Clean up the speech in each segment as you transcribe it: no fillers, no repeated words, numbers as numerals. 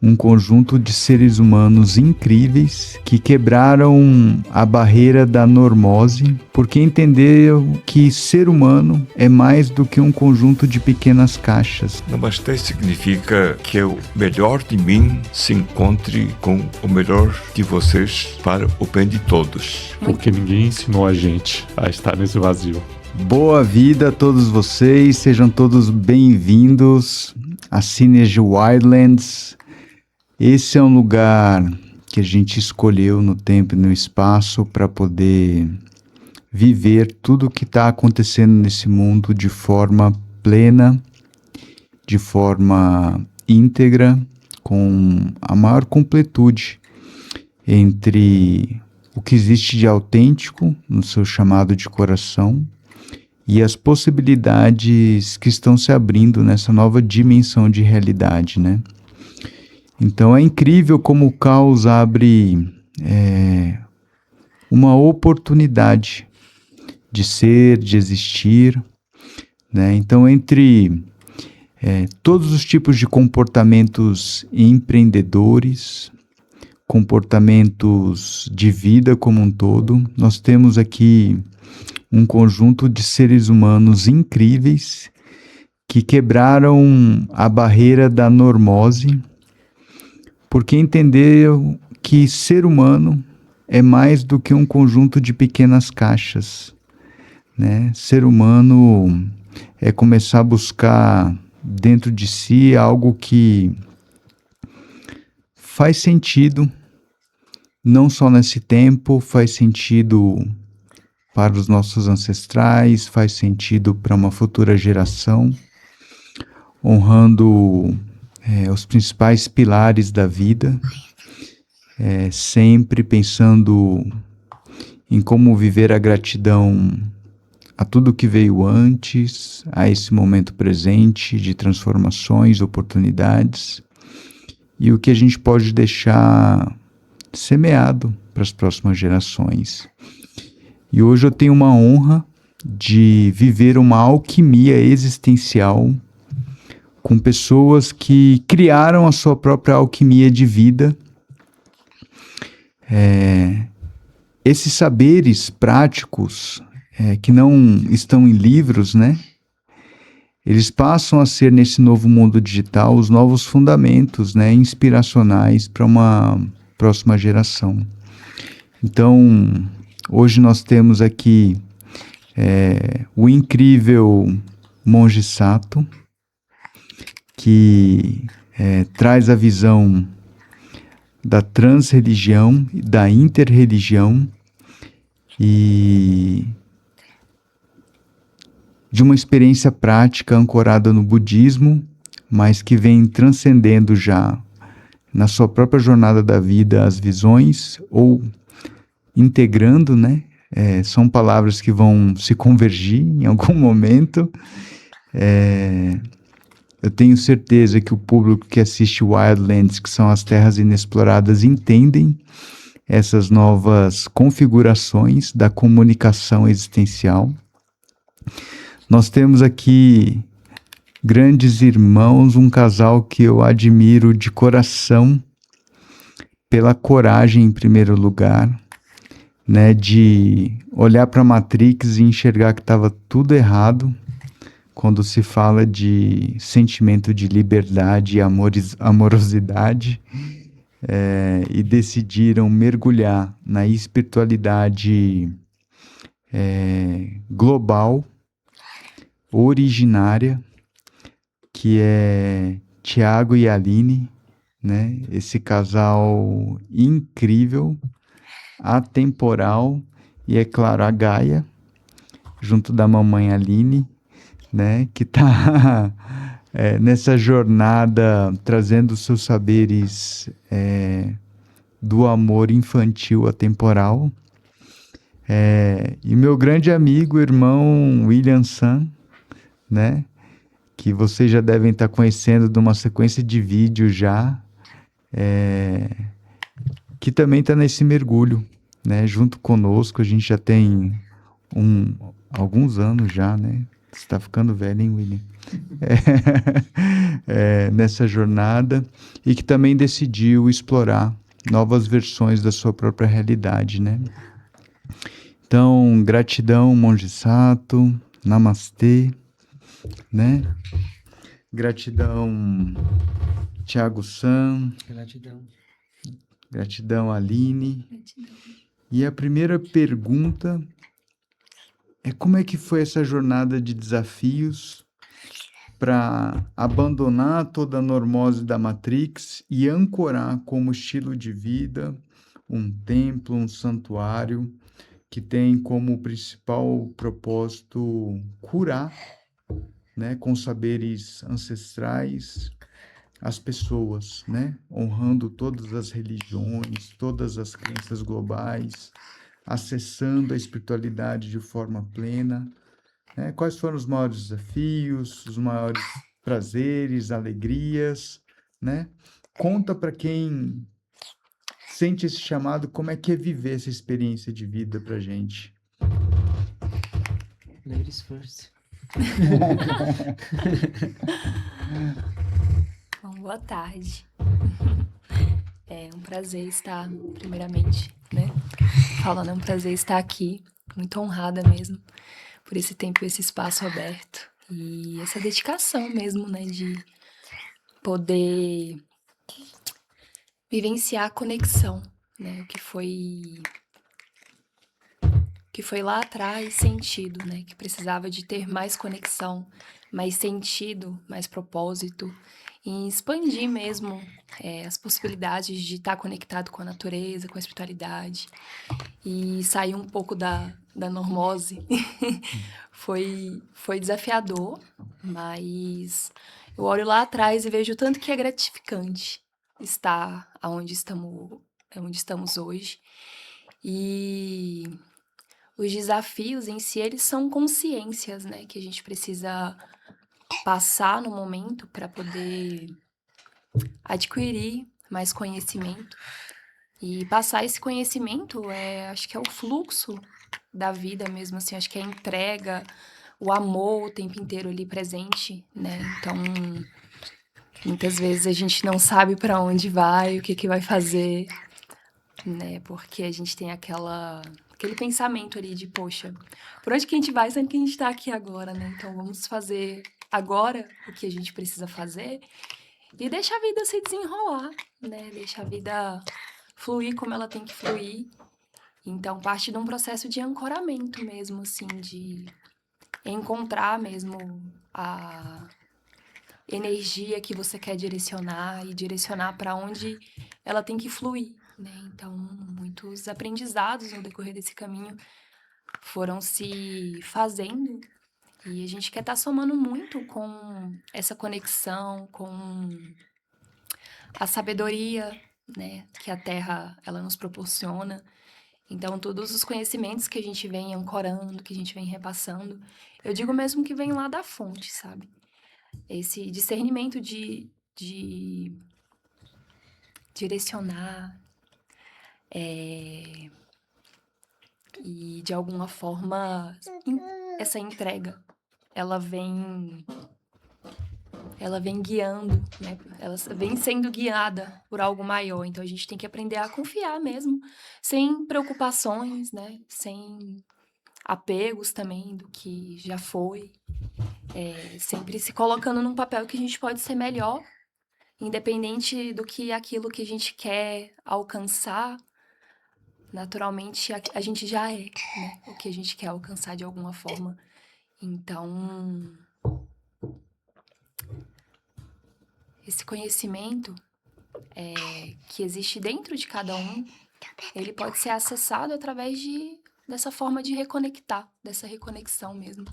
um conjunto de seres humanos incríveis que quebraram a barreira da normose, porque entenderam que ser humano é mais do que um conjunto de pequenas caixas. Namastê significa que o melhor de mim se encontre com o melhor de vocês para o bem de todos. Porque ninguém ensinou a gente a estar nesse vazio. Boa vida a todos vocês, sejam todos bem-vindos a Synergy Wildlands. Esse é um lugar que a gente escolheu no tempo e no espaço para poder viver tudo o que está acontecendo nesse mundo de forma plena, de forma íntegra, com a maior completude entre o que existe de autêntico no seu chamado de coração e as possibilidades que estão se abrindo nessa nova dimensão de realidade, né? Então é incrível como o caos abre uma oportunidade de ser, de existir, né? Então entre todos os tipos de comportamentos empreendedores, comportamentos de vida como um todo, nós temos aqui um conjunto de seres humanos incríveis que quebraram a barreira da normose, porque entenderam que ser humano é mais do que um conjunto de pequenas caixas, né? Ser humano é começar a buscar dentro de si algo que faz sentido, não só nesse tempo, faz sentido para os nossos ancestrais, faz sentido para uma futura geração, honrando os principais pilares da vida, sempre pensando em como viver a gratidão a tudo que veio antes, a esse momento presente de transformações, oportunidades, e o que a gente pode deixar semeado para as próximas gerações. E hoje eu tenho uma honra de viver uma alquimia existencial com pessoas que criaram a sua própria alquimia de vida. Esses saberes práticos que não estão em livros, né? Eles passam a ser, nesse novo mundo digital, os novos fundamentos, né, inspiracionais para uma próxima geração. Então, hoje nós temos aqui o incrível Monge Sato, que traz a visão da transreligião, da interreligião e de uma experiência prática ancorada no budismo, mas que vem transcendendo já na sua própria jornada da vida as visões ou integrando, né? São palavras que vão se convergir em algum momento. Eu tenho certeza que o público que assiste Wildlands, que são as terras inexploradas, entendem essas novas configurações da comunicação existencial. Nós temos aqui grandes irmãos, um casal que eu admiro de coração pela coragem, em primeiro lugar, né, de olhar para a Matrix e enxergar que estava tudo errado quando se fala de sentimento de liberdade e amorosidade, e decidiram mergulhar na espiritualidade global, originária, que é Tiago e Aline, né? Esse casal incrível, atemporal, e é claro, a Gaia, junto da mamãe Aline, né? Que está nessa jornada trazendo seus saberes do amor infantil atemporal. E meu grande amigo, irmão William San, né? Que vocês já devem estar conhecendo de uma sequência de vídeos já, que também está nesse mergulho, né? Junto conosco, a gente já tem alguns anos já, né? Você está ficando velho, hein, William? Nessa jornada, e que também decidiu explorar novas versões da sua própria realidade, né? Então, gratidão, Monge Sato, namastê, né? Gratidão, Thiago San. Gratidão. Gratidão, Aline. Gratidão. E a primeira pergunta é: como é que foi essa jornada de desafios para abandonar toda a normose da Matrix e ancorar como estilo de vida um templo, um santuário que tem como principal propósito curar, né, com saberes ancestrais, as pessoas, né, honrando todas as religiões, todas as crenças globais, acessando a espiritualidade de forma plena, né? Quais foram os maiores desafios, os maiores prazeres, alegrias, né? Conta para quem sente esse chamado, como é que é viver essa experiência de vida pra gente. Ladies first. Bom, boa tarde. É um prazer estar, primeiramente, né? Falando, é um prazer estar aqui. Muito honrada mesmo por esse tempo, esse espaço aberto. E essa dedicação mesmo, né? De poder vivenciar a conexão, né? O que foi lá atrás sentido, né? Que precisava de ter mais conexão, mais sentido, mais propósito, e expandir mesmo as possibilidades de estar conectado com a natureza, com a espiritualidade, e sair um pouco da normose. Foi desafiador, mas eu olho lá atrás e vejo o tanto que é gratificante estar onde estamos hoje. E os desafios em si, eles são consciências, né? Que a gente precisa passar no momento para poder adquirir mais conhecimento. E passar esse conhecimento, acho que é o fluxo da vida mesmo, assim. Acho que é a entrega, o amor o tempo inteiro ali presente, né? Então, muitas vezes a gente não sabe para onde vai, o que vai fazer, né? Porque a gente tem aquele pensamento ali de, poxa, por onde que a gente vai, sendo que a gente tá aqui agora, né? Então vamos fazer agora o que a gente precisa fazer e deixa a vida se desenrolar, né? Deixa a vida fluir como ela tem que fluir. Então parte de um processo de ancoramento mesmo, assim, de encontrar mesmo a energia que você quer direcionar e direcionar para onde ela tem que fluir, né? Então, muitos aprendizados no decorrer desse caminho foram se fazendo e a gente quer estar somando muito com essa conexão, com a sabedoria, né, que a Terra ela nos proporciona. Então, todos os conhecimentos que a gente vem ancorando, que a gente vem repassando, eu digo mesmo que vem lá da fonte, sabe? Esse discernimento de direcionar e, de alguma forma, essa entrega, ela vem guiando, né? Ela vem sendo guiada por algo maior. Então, a gente tem que aprender a confiar mesmo, sem preocupações, né? Sem apegos também do que já foi. Sempre se colocando num papel que a gente pode ser melhor, independente do que aquilo que a gente quer alcançar, naturalmente a gente já é, né? O que a gente quer alcançar de alguma forma. Então, esse conhecimento que existe dentro de cada um, ele pode ser acessado através dessa forma de reconectar, dessa reconexão mesmo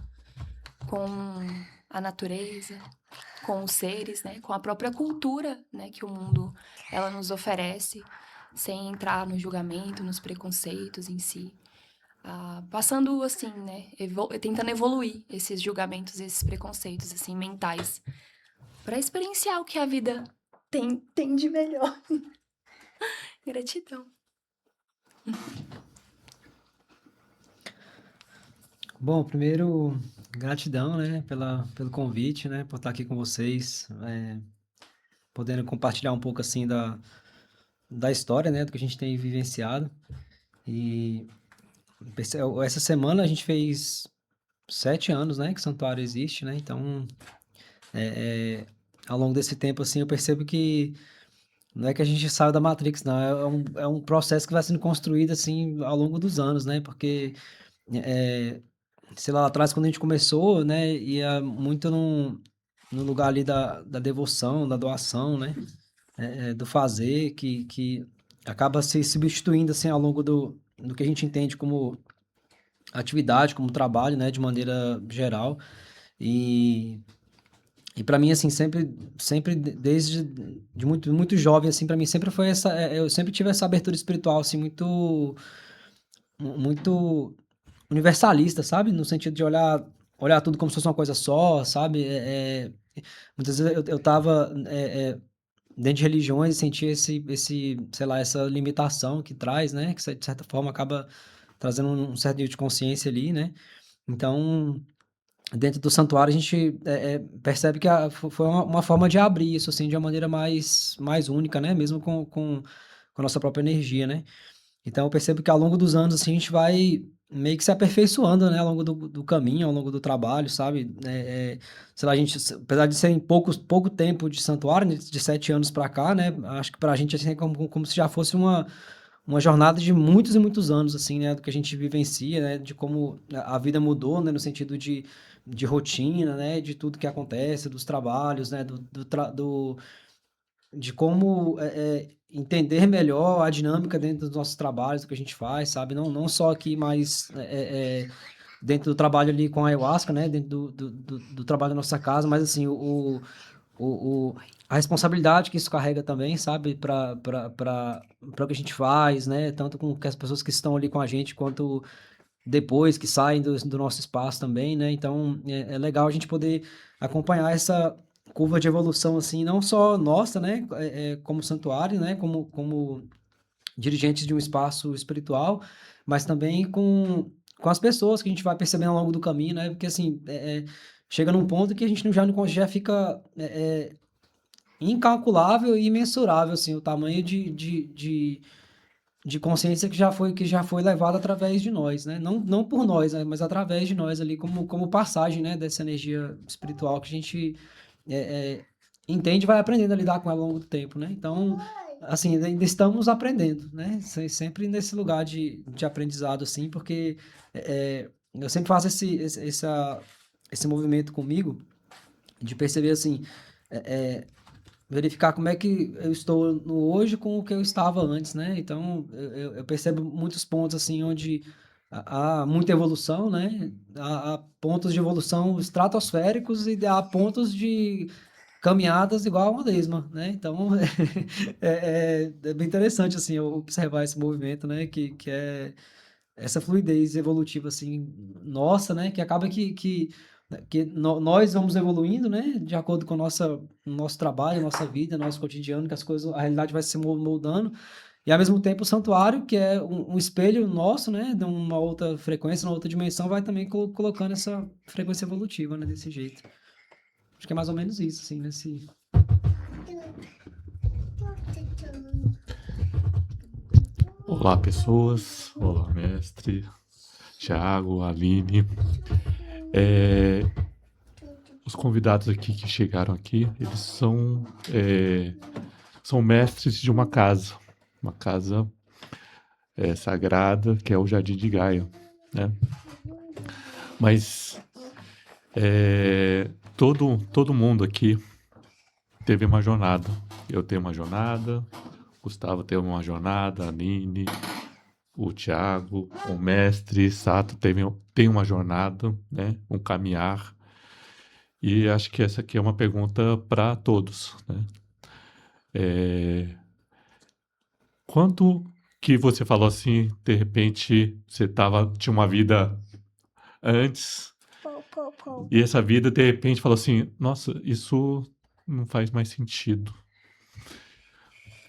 com a natureza, com os seres, né? Com a própria cultura, né? Que o mundo ela nos oferece, sem entrar no julgamento, nos preconceitos em si. Passando, assim, né? Tentando evoluir esses julgamentos, esses preconceitos, assim, mentais, para experienciar o que a vida tem de melhor. Gratidão. Bom, primeiro, Gratidão, né, pelo convite, né, por estar aqui com vocês, podendo compartilhar um pouco, assim, da história, né, do que a gente tem vivenciado. E essa semana a gente fez 7 anos, né, que o santuário existe, né, então, ao longo desse tempo, assim, eu percebo que não é que a gente saiu da Matrix, não, é um processo que vai sendo construído, assim, ao longo dos anos, né, porque, eh, sei lá atrás quando a gente começou, né, ia muito no lugar ali da devoção, da doação, né, do fazer, que acaba se substituindo, assim, ao longo do que a gente entende como atividade, como trabalho, né, de maneira geral. E para mim, assim, sempre desde de muito jovem, assim, para mim sempre foi eu sempre tive essa abertura espiritual, assim, muito universalista, sabe? No sentido de olhar tudo como se fosse uma coisa só, sabe? Muitas vezes eu estava dentro de religiões e sentia sei lá, essa limitação que traz, né? Que de certa forma acaba trazendo um certo nível de consciência ali, né? Então, dentro do santuário a gente percebe que foi uma forma de abrir isso, assim, de uma maneira mais única, né? Mesmo com a nossa própria energia, né? Então eu percebo que ao longo dos anos, assim, a gente vai meio que se aperfeiçoando, né, ao longo do caminho, ao longo do trabalho, sabe? Sei lá, a gente, apesar de ser em pouco tempo de santuário, né, de 7 anos para cá, né, acho que pra gente, assim, é como se já fosse uma jornada de muitos e muitos anos, assim, né, do que a gente vivencia, né, de como a vida mudou, né, no sentido de rotina, né, de tudo que acontece, dos trabalhos, né, de como entender melhor a dinâmica dentro dos nossos trabalhos, do que a gente faz, sabe? Não só aqui, mas dentro do trabalho ali com a ayahuasca, né? Dentro do trabalho da nossa casa, mas assim, a responsabilidade que isso carrega também, sabe? Para o que a gente faz, né? Tanto com as pessoas que estão ali com a gente, quanto depois que saem do nosso espaço também, né? Então, é legal a gente poder acompanhar essa curva de evolução, assim, não só nossa, né? Como santuário, né? Como dirigentes de um espaço espiritual, mas também com as pessoas que a gente vai percebendo ao longo do caminho, né? Porque, assim, chega num ponto que a gente já fica incalculável e imensurável, assim, o tamanho de consciência que já foi levada através de nós, né? Não por nós, né? Mas através de nós ali, como passagem, né? Dessa energia espiritual que a gente entende e vai aprendendo a lidar com ela ao longo do tempo, né? Então, assim, ainda estamos aprendendo, né? Sempre nesse lugar de aprendizado, assim, porque eu sempre faço esse movimento comigo de perceber, assim, verificar como é que eu estou no hoje com o que eu estava antes, né? Então, eu percebo muitos pontos, assim, onde há muita evolução, né? Há pontos de evolução estratosféricos e há pontos de caminhadas igual a uma lesma, né? Então, é bem interessante, assim, eu observar esse movimento, né? Que é essa fluidez evolutiva, assim, nossa, né? Que acaba que nós vamos evoluindo, né? De acordo com o nosso trabalho, nossa vida, nosso cotidiano, que as coisas, a realidade vai se moldando. E ao mesmo tempo o santuário, que é um espelho nosso, né? De uma outra frequência, uma outra dimensão, vai também colocando essa frequência evolutiva, né? Desse jeito. Acho que é mais ou menos isso, assim, nesse. Olá, pessoas. Olá, mestre. Thiago, Aline. Os convidados aqui que chegaram aqui, eles são mestres de uma casa sagrada, que é o Jardim de Gaia, né? Mas todo mundo aqui teve uma jornada. Eu tenho uma jornada, Gustavo teve uma jornada, a Aline, o Thiago, o mestre Sato tem uma jornada, né? Um caminhar. E acho que essa aqui é uma pergunta para todos, né? Quando que você falou assim, de repente você tinha uma vida antes, e essa vida de repente falou assim, nossa, isso não faz mais sentido.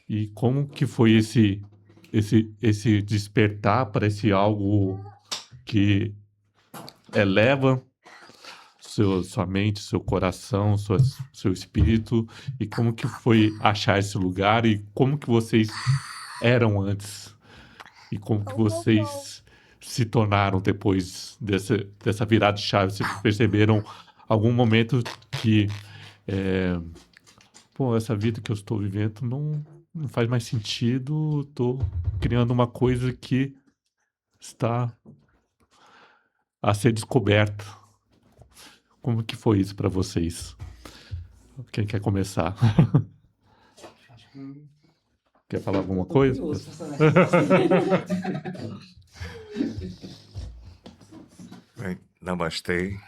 E como que foi esse despertar para esse algo que eleva sua mente, seu coração, seu espírito, e como que foi achar esse lugar e como que vocês eram antes e como que vocês se tornaram depois dessa virada de chave. Vocês perceberam algum momento que, pô, essa vida que eu estou vivendo não faz mais sentido, estou criando uma coisa que está a ser descoberta. Como que foi isso para vocês? Quem quer começar? Quer falar alguma coisa? Bem, namastê.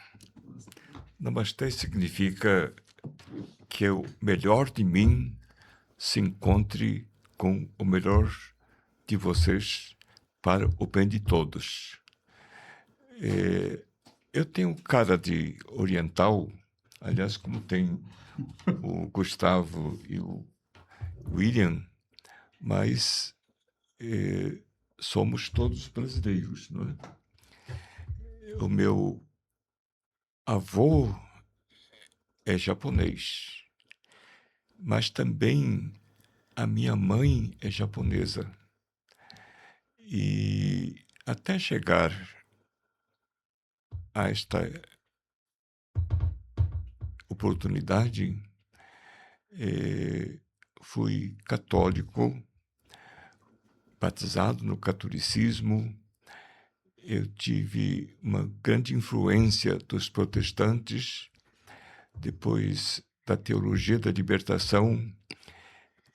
Namastê significa que o melhor de mim se encontre com o melhor de vocês para o bem de todos. Eu tenho cara de oriental, aliás, como tem o Gustavo e o William, mas somos todos brasileiros, não é? O meu avô é japonês, mas também a minha mãe é japonesa. E até chegar a esta oportunidade, fui católico, batizado no catolicismo. Eu tive uma grande influência dos protestantes. Depois da teologia da libertação,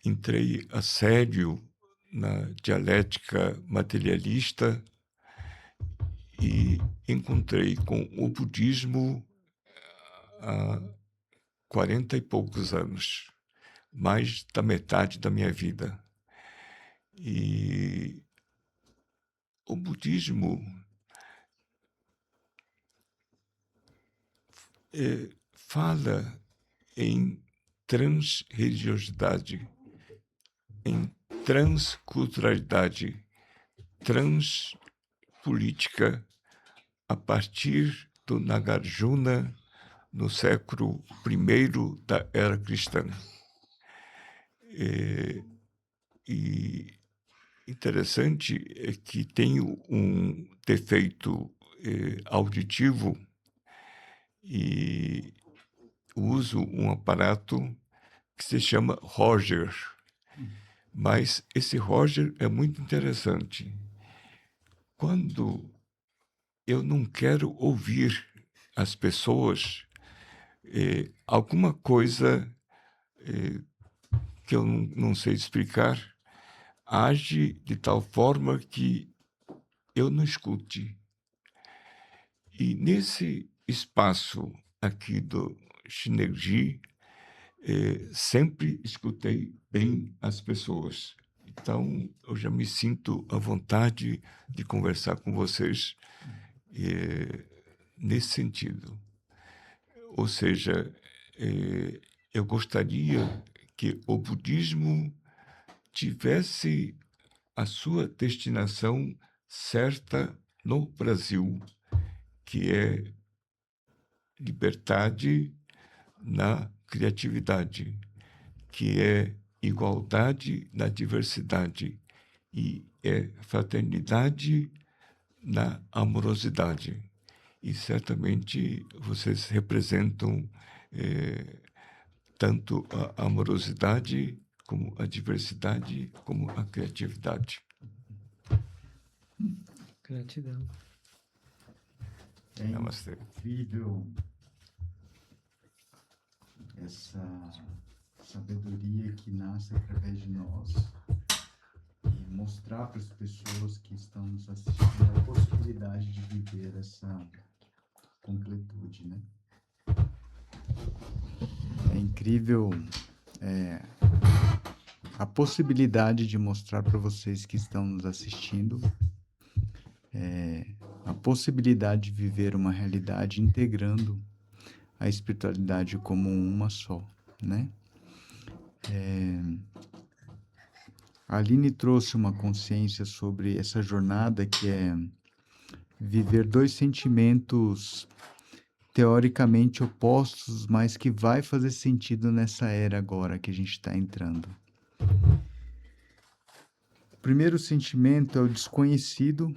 entrei a sério na dialética materialista e encontrei com o budismo há 40 e poucos anos, mais da metade da minha vida. E o budismo fala em transreligiosidade, em transculturalidade, transpolítica, a partir do Nagarjuna, no século I da era cristã. E interessante é que tenho um defeito auditivo e uso um aparato que se chama Roger. Mas esse Roger é muito interessante. Quando eu não quero ouvir as pessoas, alguma coisa que eu não sei explicar age de tal forma que eu não escute. E nesse espaço aqui do Shinergy, sempre escutei bem as pessoas. Então, eu já me sinto à vontade de conversar com vocês nesse sentido. Ou seja, eu gostaria que o budismo tivesse a sua destinação certa no Brasil, que é liberdade na criatividade, que é igualdade na diversidade e é fraternidade na amorosidade. E certamente vocês representam tanto a amorosidade, como a diversidade, como a criatividade. Gratidão. É Namastê. incrível essa sabedoria que nasce através de nós e mostrar para as pessoas que estão nos assistindo a possibilidade de viver essa completude, né? É incrível a possibilidade de mostrar para vocês que estão nos assistindo a possibilidade de viver uma realidade integrando a espiritualidade como uma só, né? A Aline trouxe uma consciência sobre essa jornada que é viver dois sentimentos teoricamente opostos, mas que vai fazer sentido nessa era agora que a gente está entrando. O primeiro sentimento é o desconhecido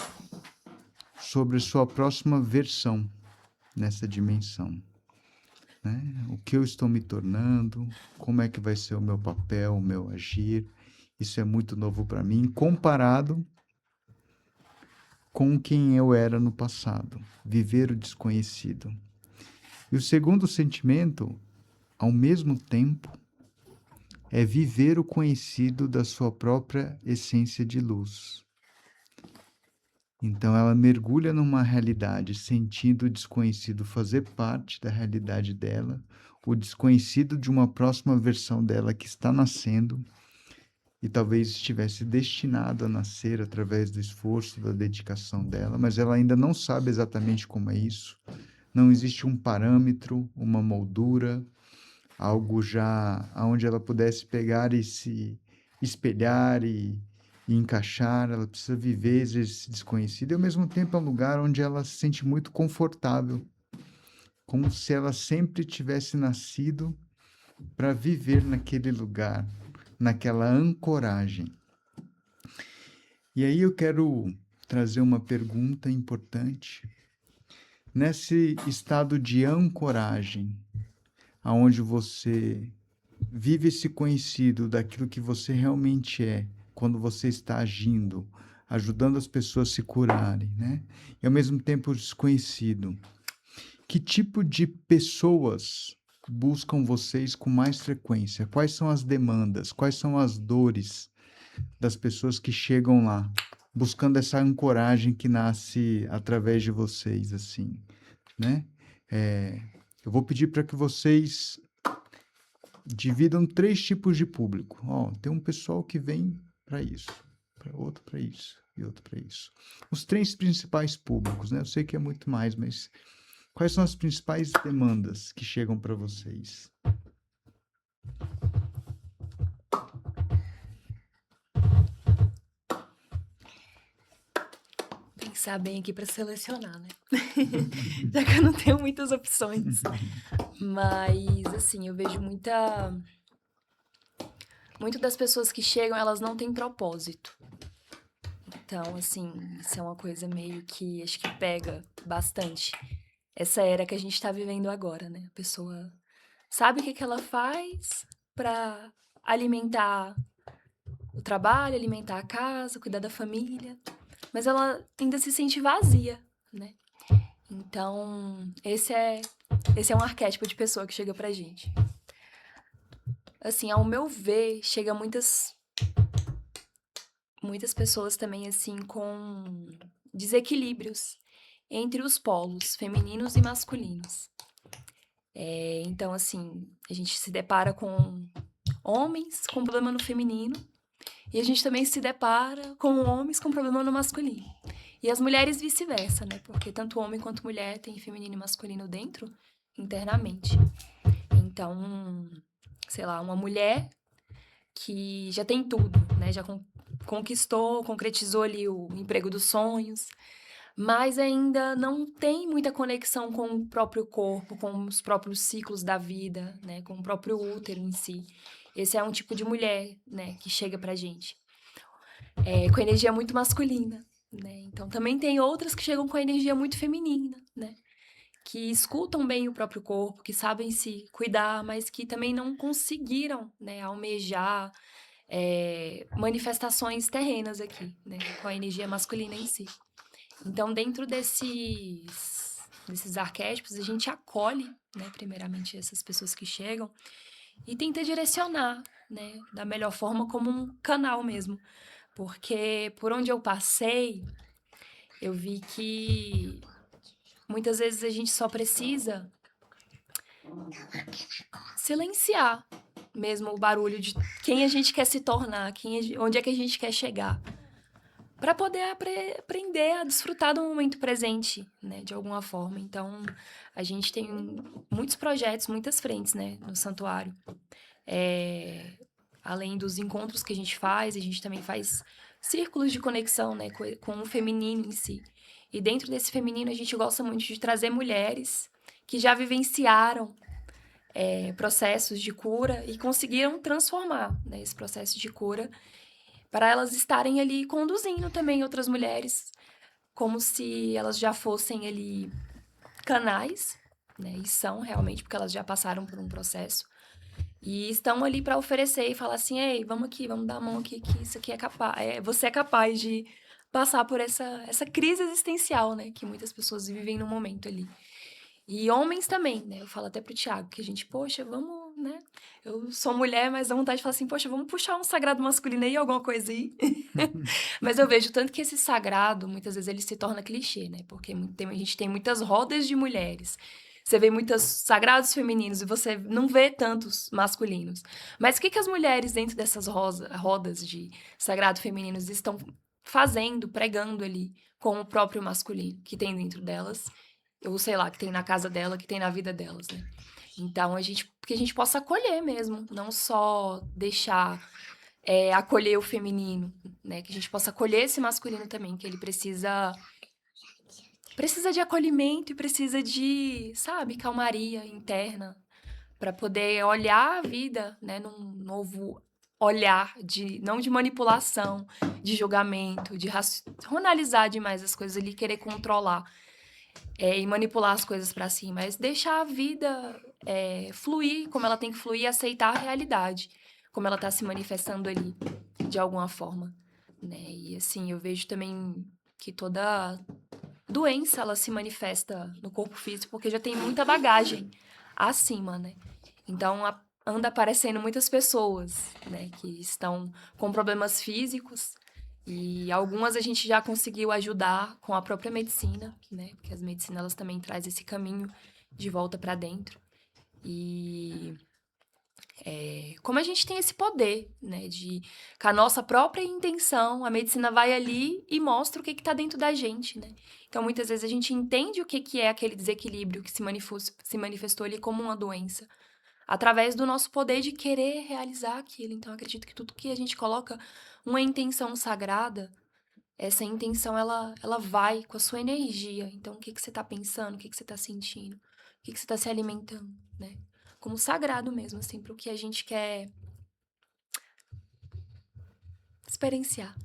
sobre sua próxima versão nessa dimensão, né? O que eu estou me tornando, como é que vai ser o meu papel, o meu agir. Isso é muito novo para mim, comparado com quem eu era no passado, viver o desconhecido. E o segundo sentimento, ao mesmo tempo, é viver o conhecido da sua própria essência de luz. Então ela mergulha numa realidade, sentindo o desconhecido fazer parte da realidade dela, o desconhecido de uma próxima versão dela que está nascendo e talvez estivesse destinado a nascer através do esforço, da dedicação dela, mas ela ainda não sabe exatamente como é isso. Não existe um parâmetro, uma moldura, algo já onde ela pudesse pegar e se espelhar e encaixar. Ela precisa viver esse desconhecido e ao mesmo tempo é um lugar onde ela se sente muito confortável, como se ela sempre tivesse nascido para viver naquele lugar, naquela ancoragem. E aí eu quero trazer uma pergunta importante. Nesse estado de ancoragem, aonde você vive esse conhecido daquilo que você realmente é, quando você está agindo, ajudando as pessoas a se curarem, né? E ao mesmo tempo desconhecido. Que tipo de pessoas buscam vocês com mais frequência? Quais são as demandas? Quais são as dores das pessoas que chegam lá, buscando essa ancoragem que nasce através de vocês, assim, né? Eu vou pedir para que vocês dividam 3 tipos de público. Tem um pessoal que vem para isso, outro para isso e outro para isso. Os 3 principais públicos, né? Eu sei que é muito mais, mas quais são as principais demandas que chegam para vocês? Pensar bem aqui para selecionar, né? Já que eu não tenho muitas opções. Mas, assim, eu vejo muito das pessoas que chegam, elas não têm propósito. Então, assim, isso é uma coisa meio que acho que pega bastante. Essa era que a gente tá vivendo agora, né? A pessoa sabe o que ela faz para alimentar o trabalho, alimentar a casa, cuidar da família, mas ela ainda se sente vazia, né? Então, esse é um arquétipo de pessoa que chega pra gente. Assim, ao meu ver, chega muitas pessoas também, assim, com desequilíbrios entre os polos femininos e masculinos. Então, assim, a gente se depara com homens com problema no feminino e a gente também se depara com homens com problema no masculino. E as mulheres vice-versa, né? Porque tanto homem quanto mulher tem feminino e masculino dentro, internamente. Então, sei lá, uma mulher que já tem tudo, né? Já conquistou, concretizou ali o emprego dos sonhos, mas ainda não tem muita conexão com o próprio corpo, com os próprios ciclos da vida, né? Com o próprio útero em si. Esse é um tipo de mulher, né? Que chega pra gente. Com energia muito masculina, né? Então, também tem outras que chegam com a energia muito feminina, né? Que escutam bem o próprio corpo, que sabem se cuidar, mas que também não conseguiram, né, almejar manifestações terrenas aqui, né, com a energia masculina em si. Então, dentro desses arquétipos, a gente acolhe, né, primeiramente essas pessoas que chegam e tenta direcionar, né, da melhor forma como um canal mesmo. Porque por onde eu passei, eu vi que muitas vezes a gente só precisa silenciar mesmo o barulho de quem a gente quer se tornar, onde é que a gente quer chegar, para poder aprender a desfrutar do momento presente, né, de alguma forma. Então, a gente tem muitos projetos, muitas frentes, né, no santuário. Além dos encontros que a gente também faz círculos de conexão, né, com o feminino em si. E dentro desse feminino, a gente gosta muito de trazer mulheres que já vivenciaram processos de cura e conseguiram transformar, né, esse processo de cura para elas estarem ali conduzindo também outras mulheres, como se elas já fossem ali canais, né, e são realmente, porque elas já passaram por um processo, e estão ali para oferecer e falar assim, ei, vamos aqui, vamos dar a mão aqui, que isso aqui é capaz, você é capaz de passar por essa crise existencial, né, que muitas pessoas vivem no momento ali. E homens também, né? Eu falo até pro Thiago que a gente, poxa, vamos, né? Eu sou mulher, mas dá vontade de falar assim, poxa, vamos puxar um sagrado masculino aí, alguma coisa aí. Mas eu vejo tanto que esse sagrado, muitas vezes, ele se torna clichê, né? Porque a gente tem muitas rodas de mulheres. Você vê muitos sagrados femininos e você não vê tantos masculinos. Mas o que as mulheres dentro dessas rodas de sagrado femininos estão fazendo, pregando ali com o próprio masculino que tem dentro delas? Ou sei lá, que tem na casa dela, que tem na vida delas, né? Então, que a gente possa acolher mesmo, não só deixar acolher o feminino, né? Que a gente possa acolher esse masculino também, que ele precisa de acolhimento e precisa de, sabe, calmaria interna para poder olhar a vida, né, num novo olhar de não de manipulação, de julgamento, de racionalizar demais as coisas ali, querer controlar e manipular as coisas para si, mas deixar a vida fluir como ela tem que fluir, aceitar a realidade, como ela está se manifestando ali, de alguma forma, né? E assim, eu vejo também que toda doença, ela se manifesta no corpo físico, porque já tem muita bagagem acima, né? Então, anda aparecendo muitas pessoas, né, que estão com problemas físicos, e algumas a gente já conseguiu ajudar com a própria medicina, né? Porque as medicinas elas também trazem esse caminho de volta para dentro. E como a gente tem esse poder, né? De com a nossa própria intenção, a medicina vai ali e mostra o que está dentro da gente, né? Então, muitas vezes a gente entende o que é aquele desequilíbrio que se manifestou ali como uma doença, através do nosso poder de querer realizar aquilo. Então, eu acredito que tudo que a gente coloca uma intenção sagrada, essa intenção, ela vai com a sua energia. Então, o que você está pensando? O que você está sentindo? O que você está se alimentando, né? Como sagrado mesmo, assim, para o que a gente quer experienciar.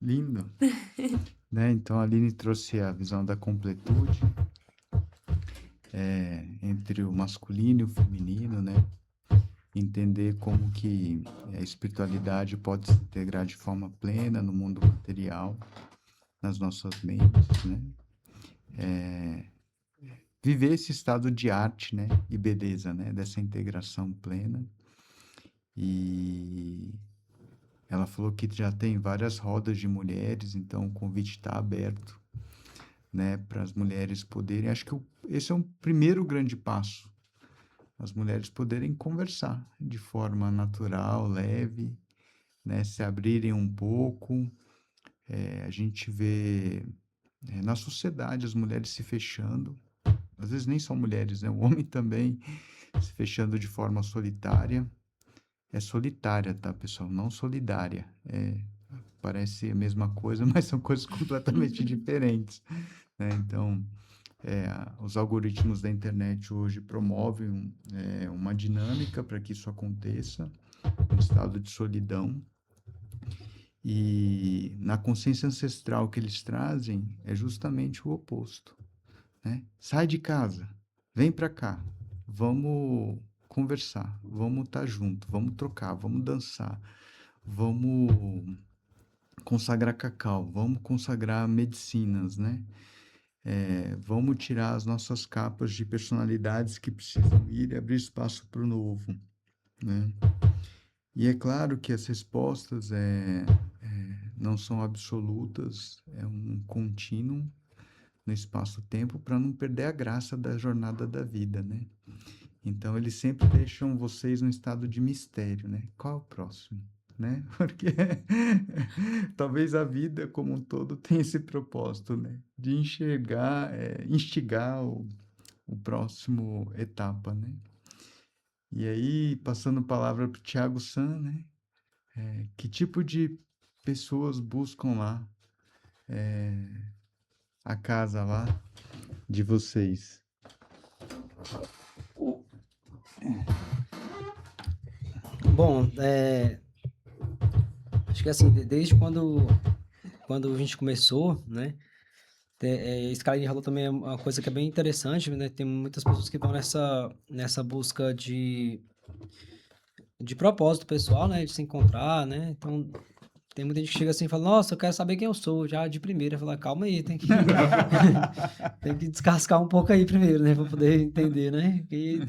Lindo. Né? Então, a Aline trouxe a visão da completude entre o masculino e o feminino, né? Entender como que a espiritualidade pode se integrar de forma plena no mundo material, nas nossas mentes, né? Viver esse estado de arte, né? E beleza, né? Dessa integração plena. E ela falou que já tem várias rodas de mulheres, então o convite está aberto, né? Para as mulheres poderem... Acho que esse é um primeiro grande passo. As mulheres poderem conversar de forma natural, leve, né? Se abrirem um pouco. A gente vê na sociedade as mulheres se fechando, às vezes nem são mulheres, né? O homem também se fechando de forma solitária. É solitária, tá, pessoal? Não solidária. Parece a mesma coisa, mas são coisas completamente diferentes, né? Então, os algoritmos da internet hoje promovem uma dinâmica para que isso aconteça, um estado de solidão. E na consciência ancestral que eles trazem é justamente o oposto, né? Sai de casa, vem para cá, vamos conversar, vamos estar junto, vamos trocar, vamos dançar, vamos consagrar cacau, vamos consagrar medicinas, né? Vamos tirar as nossas capas de personalidades que precisam ir e abrir espaço para o novo, né? E é claro que as respostas não são absolutas, é um contínuo no espaço-tempo para não perder a graça da jornada da vida, né? Então, eles sempre deixam vocês num estado de mistério, né? Qual é o próximo, né? Porque talvez a vida como um todo tenha esse propósito, né? De enxergar, instigar o próximo etapa, né? E aí, passando a palavra para o Thiago San, né? Que tipo de pessoas buscam lá a casa lá de vocês? Bom, acho que assim, desde quando a gente começou, né? Escala de ralo também é uma coisa que é bem interessante, né? Tem muitas pessoas que vão nessa busca de propósito pessoal, né? De se encontrar, né? Então, tem muita gente que chega assim e fala, nossa, eu quero saber quem eu sou, já de primeira. Fala, calma aí, tem que, tem que descascar um pouco aí primeiro, né? Pra poder entender, né? E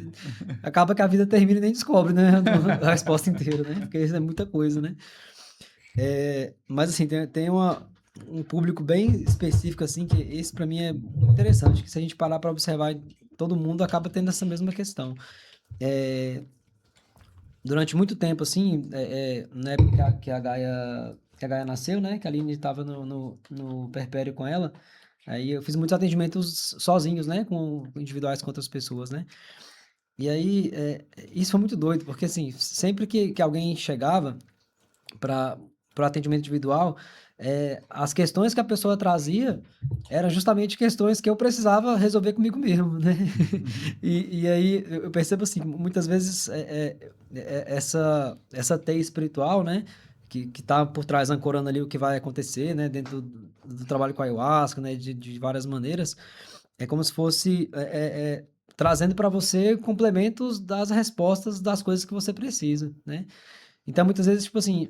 acaba que a vida termina e nem descobre, né? A resposta inteira, né? Porque isso é muita coisa, né? Mas assim, tem um público bem específico, assim, que esse pra mim é muito interessante, que se a gente parar pra observar, todo mundo acaba tendo essa mesma questão. Durante muito tempo, assim, na época que a Gaia nasceu, né, que a Aline estava no Perpério com ela, aí eu fiz muitos atendimentos sozinhos, né, com individuais com outras pessoas, né, e aí isso foi muito doido, porque assim, sempre que alguém chegava para o atendimento individual, as questões que a pessoa trazia eram justamente questões que eu precisava resolver comigo mesmo, né? E aí eu percebo assim, muitas vezes essa teia espiritual, né? Que tá por trás ancorando ali o que vai acontecer, né? Dentro do trabalho com a ayahuasca, né? De várias maneiras. É como se fosse trazendo para você complementos das respostas das coisas que você precisa, né? Então, muitas vezes, tipo assim,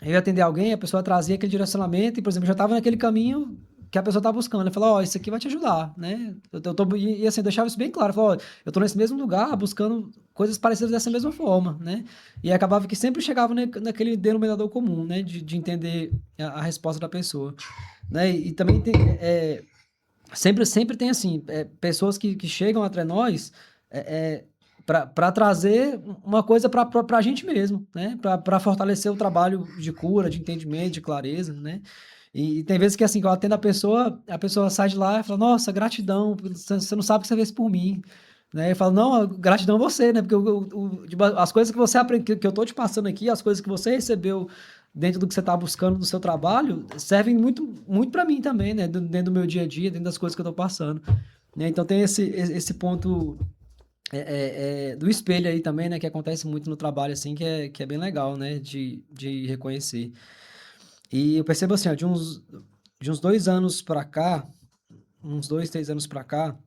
eu ia atender alguém, a pessoa trazia aquele direcionamento e, por exemplo, eu já estava naquele caminho que a pessoa está buscando. Eu falava, ó, isso aqui vai te ajudar, né? E assim, eu deixava isso bem claro. Eu falava, ó, eu estou nesse mesmo lugar buscando coisas parecidas dessa mesma forma, né? E acabava que sempre chegava naquele denominador comum, né? De entender a resposta da pessoa, né? E também tem, sempre tem, assim, pessoas que chegam até nós para trazer uma coisa para a gente mesmo, né? Para fortalecer o trabalho de cura, de entendimento, de clareza, né? E tem vezes que, assim, que eu atendo a pessoa sai de lá e fala, nossa, gratidão, você não sabe o que você fez por mim. Né? Eu falo, não, gratidão a você, né? Porque as coisas que você aprende, que eu tô te passando aqui, as coisas que você recebeu dentro do que você está buscando no seu trabalho, servem muito, muito para mim também, né? Dentro do meu dia a dia, dentro das coisas que eu estou passando. Né? Então tem esse ponto do espelho aí também, né? Que acontece muito no trabalho, assim, que é bem legal, né? De reconhecer. E eu percebo assim, ó, de uns 2 anos para cá, uns 2, 3 anos para cá,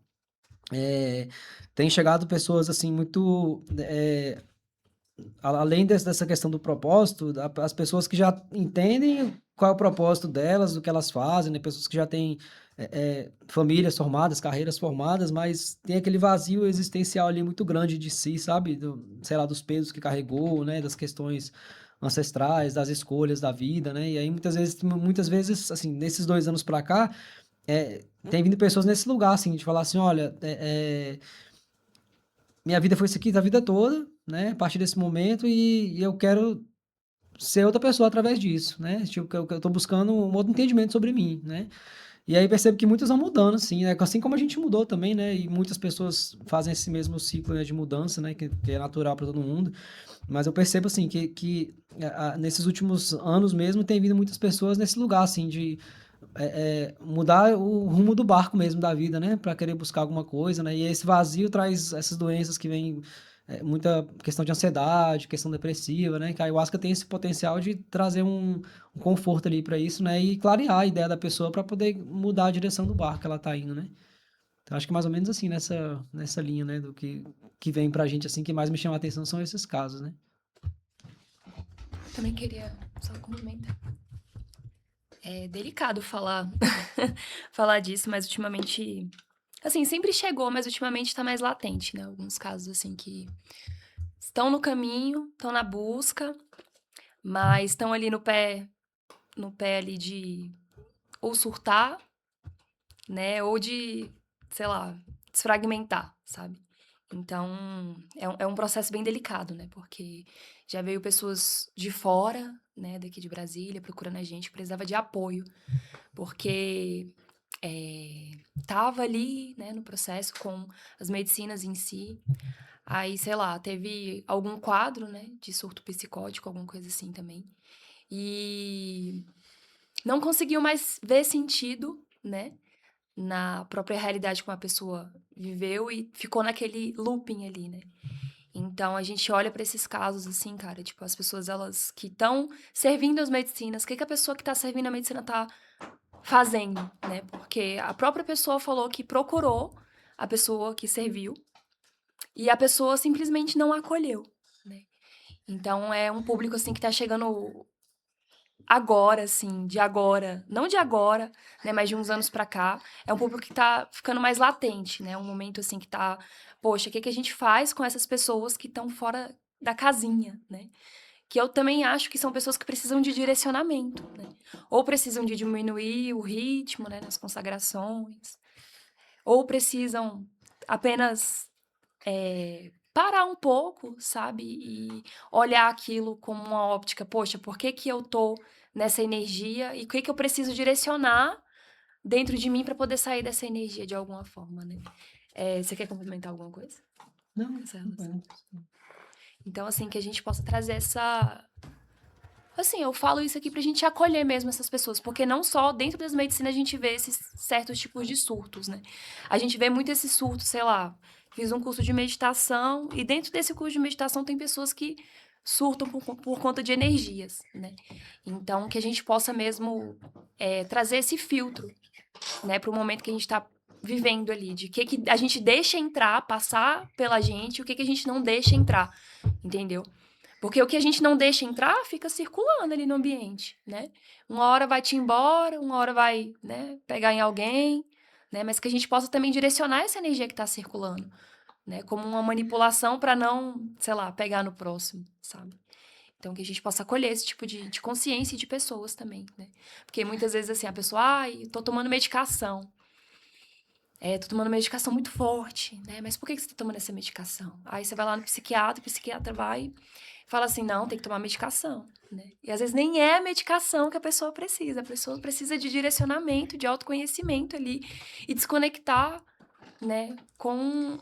tem chegado pessoas assim muito além dessa questão do propósito, as pessoas que já entendem qual é o propósito delas, o que elas fazem, né? Pessoas que já têm famílias formadas, carreiras formadas, mas tem aquele vazio existencial ali muito grande de si, sabe? Sei lá, dos pesos que carregou, né? Das questões ancestrais, das escolhas da vida, né? E aí muitas vezes, assim, nesses 2 anos para cá, tem vindo pessoas nesse lugar, assim, de falar assim, olha, minha vida foi isso aqui da vida toda, né? A partir desse momento, e eu quero ser outra pessoa através disso, né? Tipo, que eu tô buscando um outro entendimento sobre mim, né? E aí percebo que muitos vão mudando, assim, né? Assim como a gente mudou também, né? E muitas pessoas fazem esse mesmo ciclo, né, de mudança, né? Que é natural para todo mundo. Mas eu percebo, assim, que nesses últimos anos mesmo tem vindo muitas pessoas nesse lugar, assim, de mudar o rumo do barco mesmo da vida, né? Para querer buscar alguma coisa, né? E esse vazio traz essas doenças que vêm, muita questão de ansiedade, questão depressiva, né? Que a ayahuasca tem esse potencial de trazer um conforto ali para isso, né? E clarear a ideia da pessoa para poder mudar a direção do barco que ela tá indo, né? Então, acho que mais ou menos assim, nessa linha, né? Do que vem pra gente, assim, que mais me chama a atenção são esses casos, né? Também queria só complementar. É delicado falar falar disso, mas ultimamente, assim, sempre chegou, mas ultimamente tá mais latente, né? Alguns casos assim que estão no caminho, estão na busca, mas estão ali no pé ali de ou surtar, né? Ou de, sei lá, desfragmentar, sabe? Então, é um processo bem delicado, né? Porque já veio pessoas de fora, né, daqui de Brasília, procurando a gente, que precisava de apoio, porque tava ali, né, no processo com as medicinas em si. Aí, sei lá, teve algum quadro, né, de surto psicótico, alguma coisa assim também. E não conseguiam mais ver sentido, né, na própria realidade que uma pessoa viveu e ficou naquele looping ali, né. Então a gente olha pra esses casos assim, cara, tipo, as pessoas elas que estão servindo as medicinas, o que que a pessoa que tá servindo a medicina tá fazendo, né? Porque a própria pessoa falou que procurou a pessoa que serviu e a pessoa simplesmente não acolheu, né? Então é um público assim que tá chegando agora, assim, de agora, não de agora, né, mas de uns anos pra cá, é um público que tá ficando mais latente, né? Um momento assim que tá, poxa, o que que a gente faz com essas pessoas que estão fora da casinha, né? Que eu também acho que são pessoas que precisam de direcionamento, né? Ou precisam de diminuir o ritmo, né, nas consagrações, ou precisam apenas parar um pouco, sabe? E olhar aquilo como uma óptica. Poxa, por que que eu tô nessa energia e o que que eu preciso direcionar dentro de mim para poder sair dessa energia de alguma forma, né? Você quer complementar alguma coisa? Não, Essa não relação. vai. Então, assim, que a gente possa trazer essa. Assim, eu falo isso aqui pra gente acolher mesmo essas pessoas, porque não só dentro das medicinas a gente vê esses certos tipos de surtos, né? A gente vê muito esses surtos, sei lá, fiz um curso de meditação e dentro desse curso de meditação tem pessoas que surtam por conta de energias, né? Então, que a gente possa mesmo trazer esse filtro, né, pro momento que a gente tá vivendo ali, de que a gente deixa entrar, passar pela gente, e o que a gente não deixa entrar, entendeu? Porque o que a gente não deixa entrar fica circulando ali no ambiente, né? Uma hora vai te embora, uma hora vai, né, pegar em alguém, né? Mas que a gente possa também direcionar essa energia que está circulando, né? Como uma manipulação para não, sei lá, pegar no próximo, sabe? Então, que a gente possa acolher esse tipo de consciência e de pessoas também, né? Porque muitas vezes, assim, a pessoa, ai, tô tomando medicação. Tô tomando medicação muito forte, né? Mas por que você tá tomando essa medicação? Aí você vai lá no psiquiatra, o psiquiatra vai fala assim, não, tem que tomar medicação, né? E às vezes nem é a medicação que a pessoa precisa de direcionamento, de autoconhecimento ali e desconectar, né, com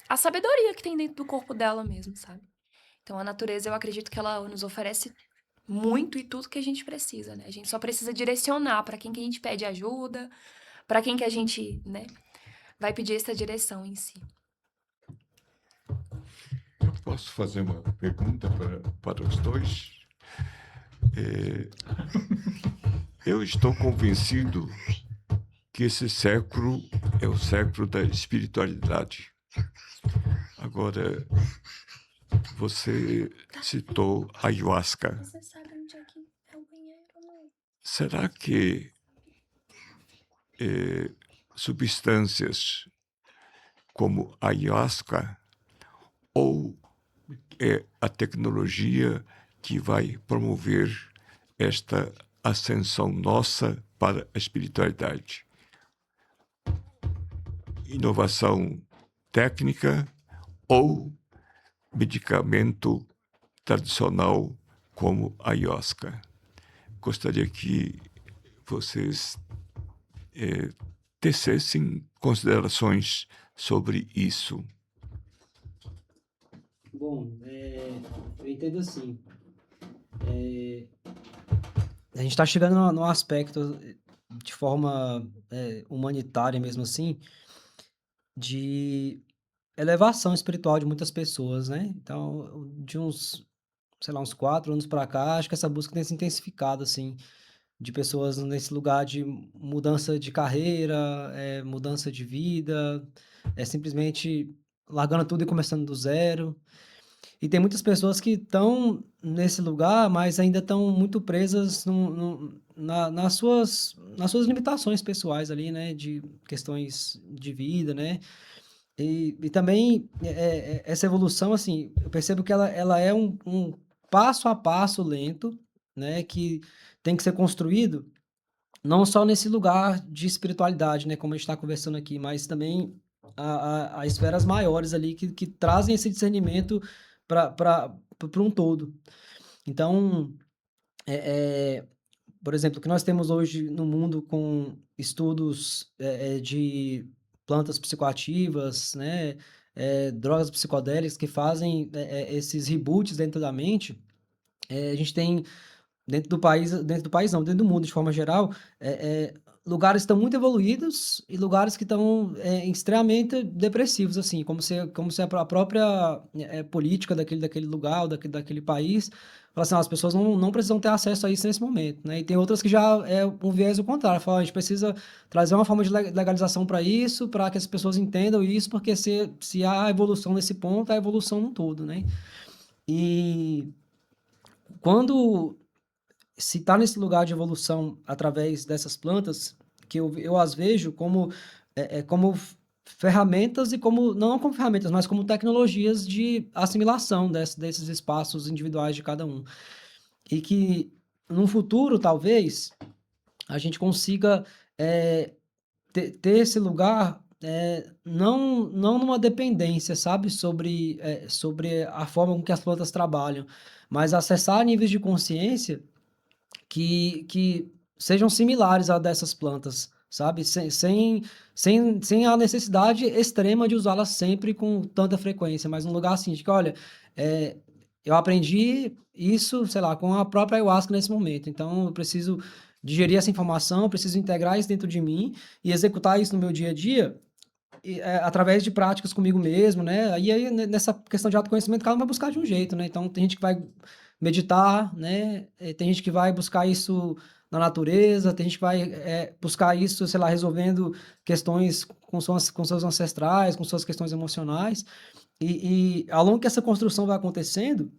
a sabedoria que tem dentro do corpo dela mesmo, sabe? Então a natureza, eu acredito que ela nos oferece muito e tudo que a gente precisa, né? A gente só precisa direcionar para quem que a gente pede ajuda, para quem que a gente, né, vai pedir essa direção em si. Eu posso fazer uma pergunta para os dois? Eu estou convencido que esse século é o século da espiritualidade. Agora, você citou ayahuasca. Você sabe onde é que é o banheiro, não? Será que substâncias como ayahuasca ou é a tecnologia que vai promover esta ascensão nossa para a espiritualidade? Inovação técnica ou medicamento tradicional como a ayahuasca? Gostaria que vocês tecessem considerações sobre isso. Bom, eu entendo assim. A gente está chegando no aspecto de forma humanitária mesmo assim, de elevação espiritual de muitas pessoas, né? Então, de uns, sei lá, uns 4 anos para cá, acho que essa busca tem se intensificado, assim, de pessoas nesse lugar de mudança de carreira, mudança de vida, simplesmente largando tudo e começando do zero. E tem muitas pessoas que estão nesse lugar, mas ainda estão muito presas nas suas limitações pessoais ali, né, de questões de vida, né. E também, essa evolução, assim, eu percebo que ela é um passo a passo lento, né, que tem que ser construído, não só nesse lugar de espiritualidade, né, como a gente está conversando aqui, mas também a esferas maiores ali que trazem esse discernimento para um todo. Então, por exemplo, o que nós temos hoje no mundo com estudos de plantas psicoativas, né, drogas psicodélicas que fazem esses reboots dentro da mente, a gente tem dentro do país não, dentro do mundo de forma geral, lugares estão muito evoluídos e lugares que estão extremamente depressivos, assim, como se a própria política daquele lugar ou daquele país fala assim, as pessoas não precisam ter acesso a isso nesse momento, né? E tem outras que já é um viés ao contrário, fala, a gente precisa trazer uma forma de legalização para isso, para que as pessoas entendam isso, porque se há evolução nesse ponto, há evolução no todo, né? E quando se está nesse lugar de evolução através dessas plantas, que eu as vejo como ferramentas e como, não como ferramentas, mas como tecnologias de assimilação desses espaços individuais de cada um. E que, no futuro, talvez, a gente consiga ter esse lugar não numa dependência, sabe, sobre a forma com que as plantas trabalham, mas acessar níveis de consciência que sejam similares a dessas plantas, sabe? Sem a necessidade extrema de usá-las sempre com tanta frequência, mas um lugar assim, de que, olha, é, eu aprendi isso, sei lá, com a própria ayahuasca nesse momento, então eu preciso digerir essa informação, eu preciso integrar isso dentro de mim e executar isso no meu dia a dia, através de práticas comigo mesmo, né? Aí nessa questão de autoconhecimento, cada um vai buscar de um jeito, né? Então tem gente que vai meditar, né? Tem gente que vai buscar isso na natureza, tem gente que vai buscar isso, sei lá, resolvendo questões com seus ancestrais, com suas questões emocionais. E ao longo que essa construção vai acontecendo,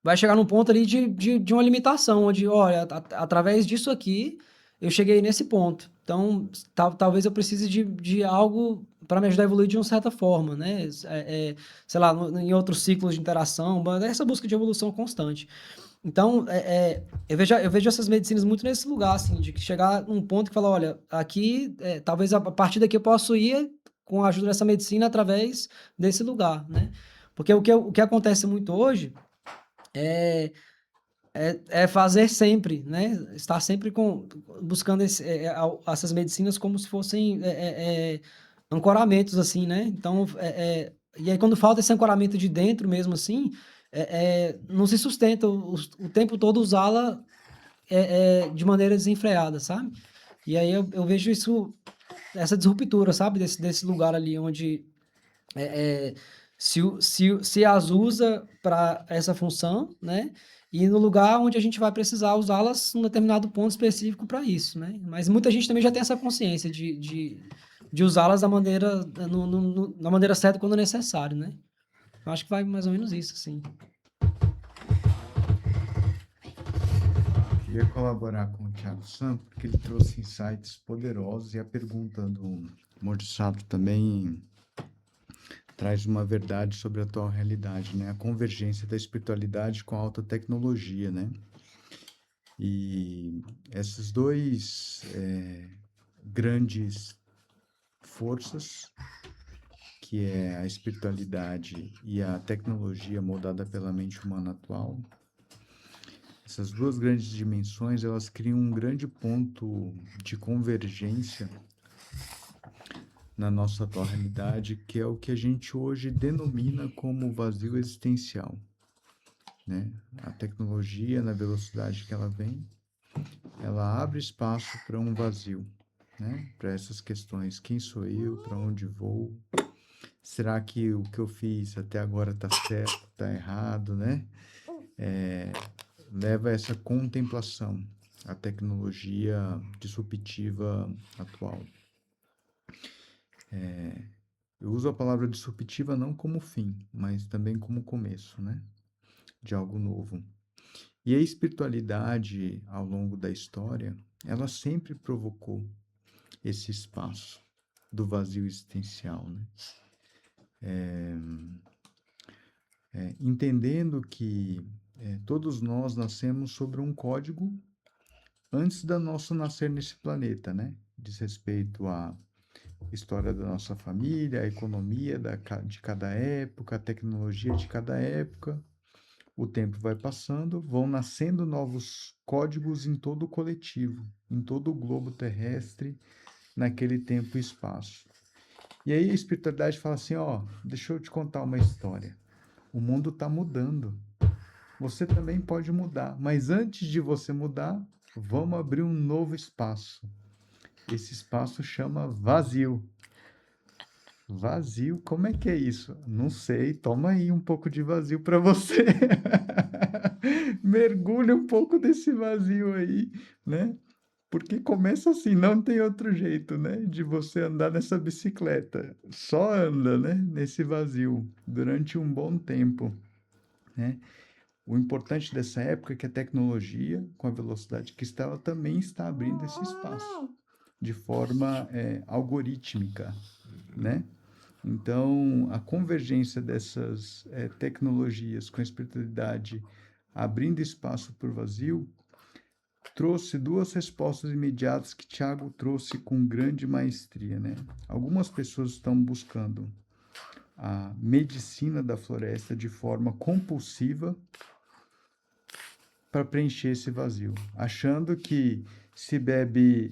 vai chegar num ponto ali de uma limitação, onde, olha, através disso aqui, eu cheguei nesse ponto. Então, talvez eu precise de algo para me ajudar a evoluir de uma certa forma, né? Sei lá, em outros ciclos de interação, essa busca de evolução constante. Então, eu vejo essas medicinas muito nesse lugar, assim, de chegar num ponto que fala, olha, aqui, talvez a partir daqui eu possa ir com a ajuda dessa medicina através desse lugar, né? Porque o que acontece muito hoje é fazer sempre, né? Estar sempre buscando essas medicinas como se fossem ancoramentos, assim, né? Então, e aí quando falta esse ancoramento de dentro mesmo, assim, não se sustenta o tempo todo usá-la de maneira desenfreada, sabe? E aí eu vejo essa disruptura, sabe? Desse lugar ali onde se as usa para essa função, né? E no lugar onde a gente vai precisar usá-las num determinado ponto específico para isso, né? Mas muita gente também já tem essa consciência de usá-las da maneira certa quando necessário, né? Eu acho que vai mais ou menos isso, assim. Queria colaborar com o Thiago Santos, porque ele trouxe insights poderosos e a pergunta do Morsato também traz uma verdade sobre a atual realidade, né? A convergência da espiritualidade com a alta tecnologia, né? E essas duas grandes forças, que é a espiritualidade e a tecnologia moldada pela mente humana atual, essas duas grandes dimensões, elas criam um grande ponto de convergência na nossa atual realidade, que é o que a gente hoje denomina como vazio existencial, né? A tecnologia, na velocidade que ela vem, ela abre espaço para um vazio, né? Para essas questões: quem sou eu, para onde vou, será que o que eu fiz até agora está certo, está errado, né? Leva a essa contemplação, a tecnologia disruptiva atual. Eu uso a palavra disruptiva não como fim, mas também como começo, né? De algo novo. E a espiritualidade, ao longo da história, ela sempre provocou esse espaço do vazio existencial, né? Entendendo que todos nós nascemos sobre um código antes do nosso nascer nesse planeta, né? Diz respeito à história da nossa família, a economia de cada época, a tecnologia de cada época. O tempo vai passando, vão nascendo novos códigos em todo o coletivo, em todo o globo terrestre, naquele tempo e espaço. E aí a espiritualidade fala assim, ó, deixa eu te contar uma história. O mundo está mudando. você também pode mudar. Mas antes de você mudar, vamos abrir um novo espaço. Esse espaço chama vazio. Vazio, como é que é isso? Não sei, toma aí um pouco de vazio para você. Mergulha um pouco desse vazio aí, né? Porque começa assim, não tem outro jeito, né? De você andar nessa bicicleta. Só anda, né? Nesse vazio durante um bom tempo, né? O importante dessa época é que a tecnologia, com a velocidade que está, ela também está abrindo esse espaço de forma algorítmica, né? Então, a convergência dessas tecnologias com a espiritualidade abrindo espaço para o vazio trouxe duas respostas imediatas que Tiago trouxe com grande maestria, né? Algumas pessoas estão buscando a medicina da floresta de forma compulsiva para preencher esse vazio, achando que se bebe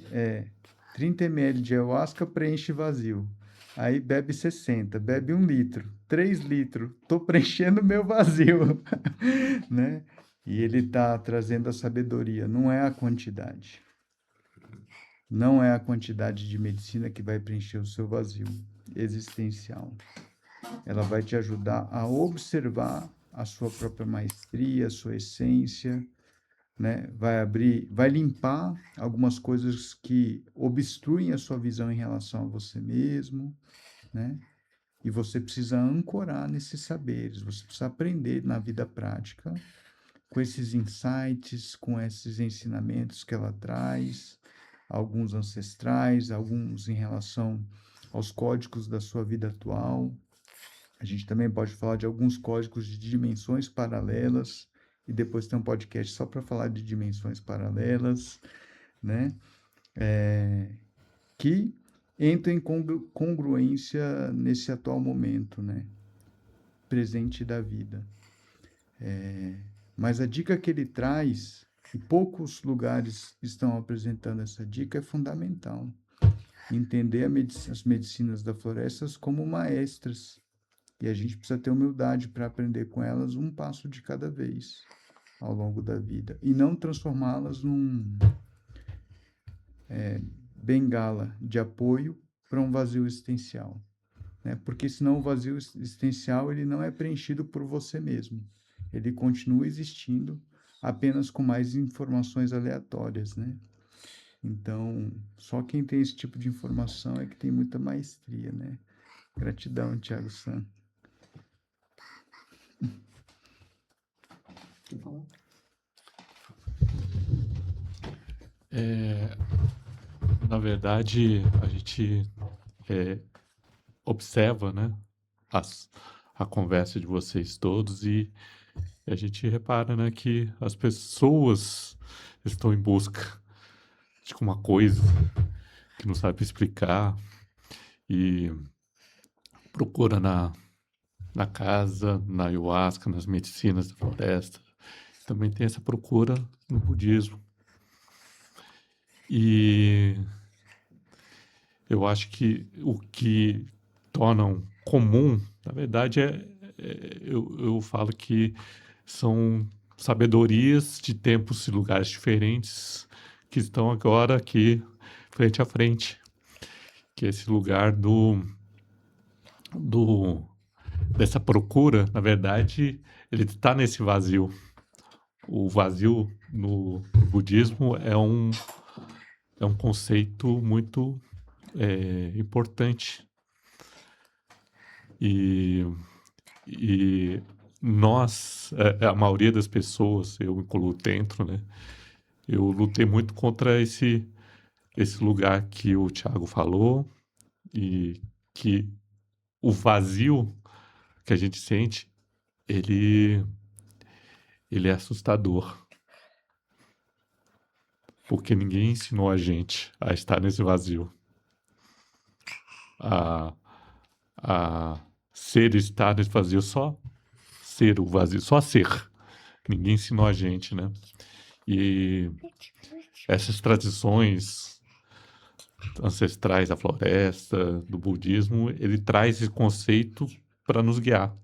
30 ml de ayahuasca, preenche vazio. Aí bebe 60, bebe 1 litro, 3 litros, estou preenchendo meu vazio, né? E ele está trazendo a sabedoria, não é a quantidade. Não é a quantidade de medicina que vai preencher o seu vazio existencial. Ela vai te ajudar a observar a sua própria maestria, a sua essência, né? Vai limpar algumas coisas que obstruem a sua visão em relação a você mesmo, né? E você precisa ancorar nesses saberes, você precisa aprender na vida prática, com esses insights, com esses ensinamentos que ela traz, alguns ancestrais, alguns em relação aos códigos da sua vida atual. A gente também pode falar de alguns códigos de dimensões paralelas, e depois tem um podcast só para falar de dimensões paralelas, né? Que entram em congruência nesse atual momento, né? Presente da vida. Mas a dica que ele traz, e poucos lugares estão apresentando essa dica, é fundamental. Entender as medicinas da floresta como maestras. E a gente precisa ter humildade para aprender com elas um passo de cada vez ao longo da vida. E não transformá-las num bengala de apoio para um vazio existencial. Né? Porque senão o vazio existencial ele não é preenchido por você mesmo. Ele continua existindo apenas com mais informações aleatórias, né? Então, só quem tem esse tipo de informação é que tem muita maestria, né? Gratidão, Thiago San. Na verdade, a gente observa, né, a conversa de vocês todos e a gente repara, né, que as pessoas estão em busca de uma coisa que não sabe explicar e procura na casa, na ayahuasca, nas medicinas da floresta. Também tem essa procura no budismo. E eu acho que o que torna comum, na verdade, eu falo que são sabedorias de tempos e lugares diferentes que estão agora aqui frente a frente. Que é esse lugar dessa procura, na verdade, ele está nesse vazio. O vazio no budismo é um conceito muito importante. E nós, a maioria das pessoas, eu me incluo dentro, né? Eu lutei muito contra esse lugar que o Thiago falou e que o vazio que a gente sente, ele é assustador. Porque ninguém ensinou a gente a estar nesse vazio. A ser estar nesse vazio, só ser o vazio, só ser. Ninguém ensinou a gente, né? E essas tradições ancestrais da floresta, do budismo, ele traz esse conceito para nos guiar.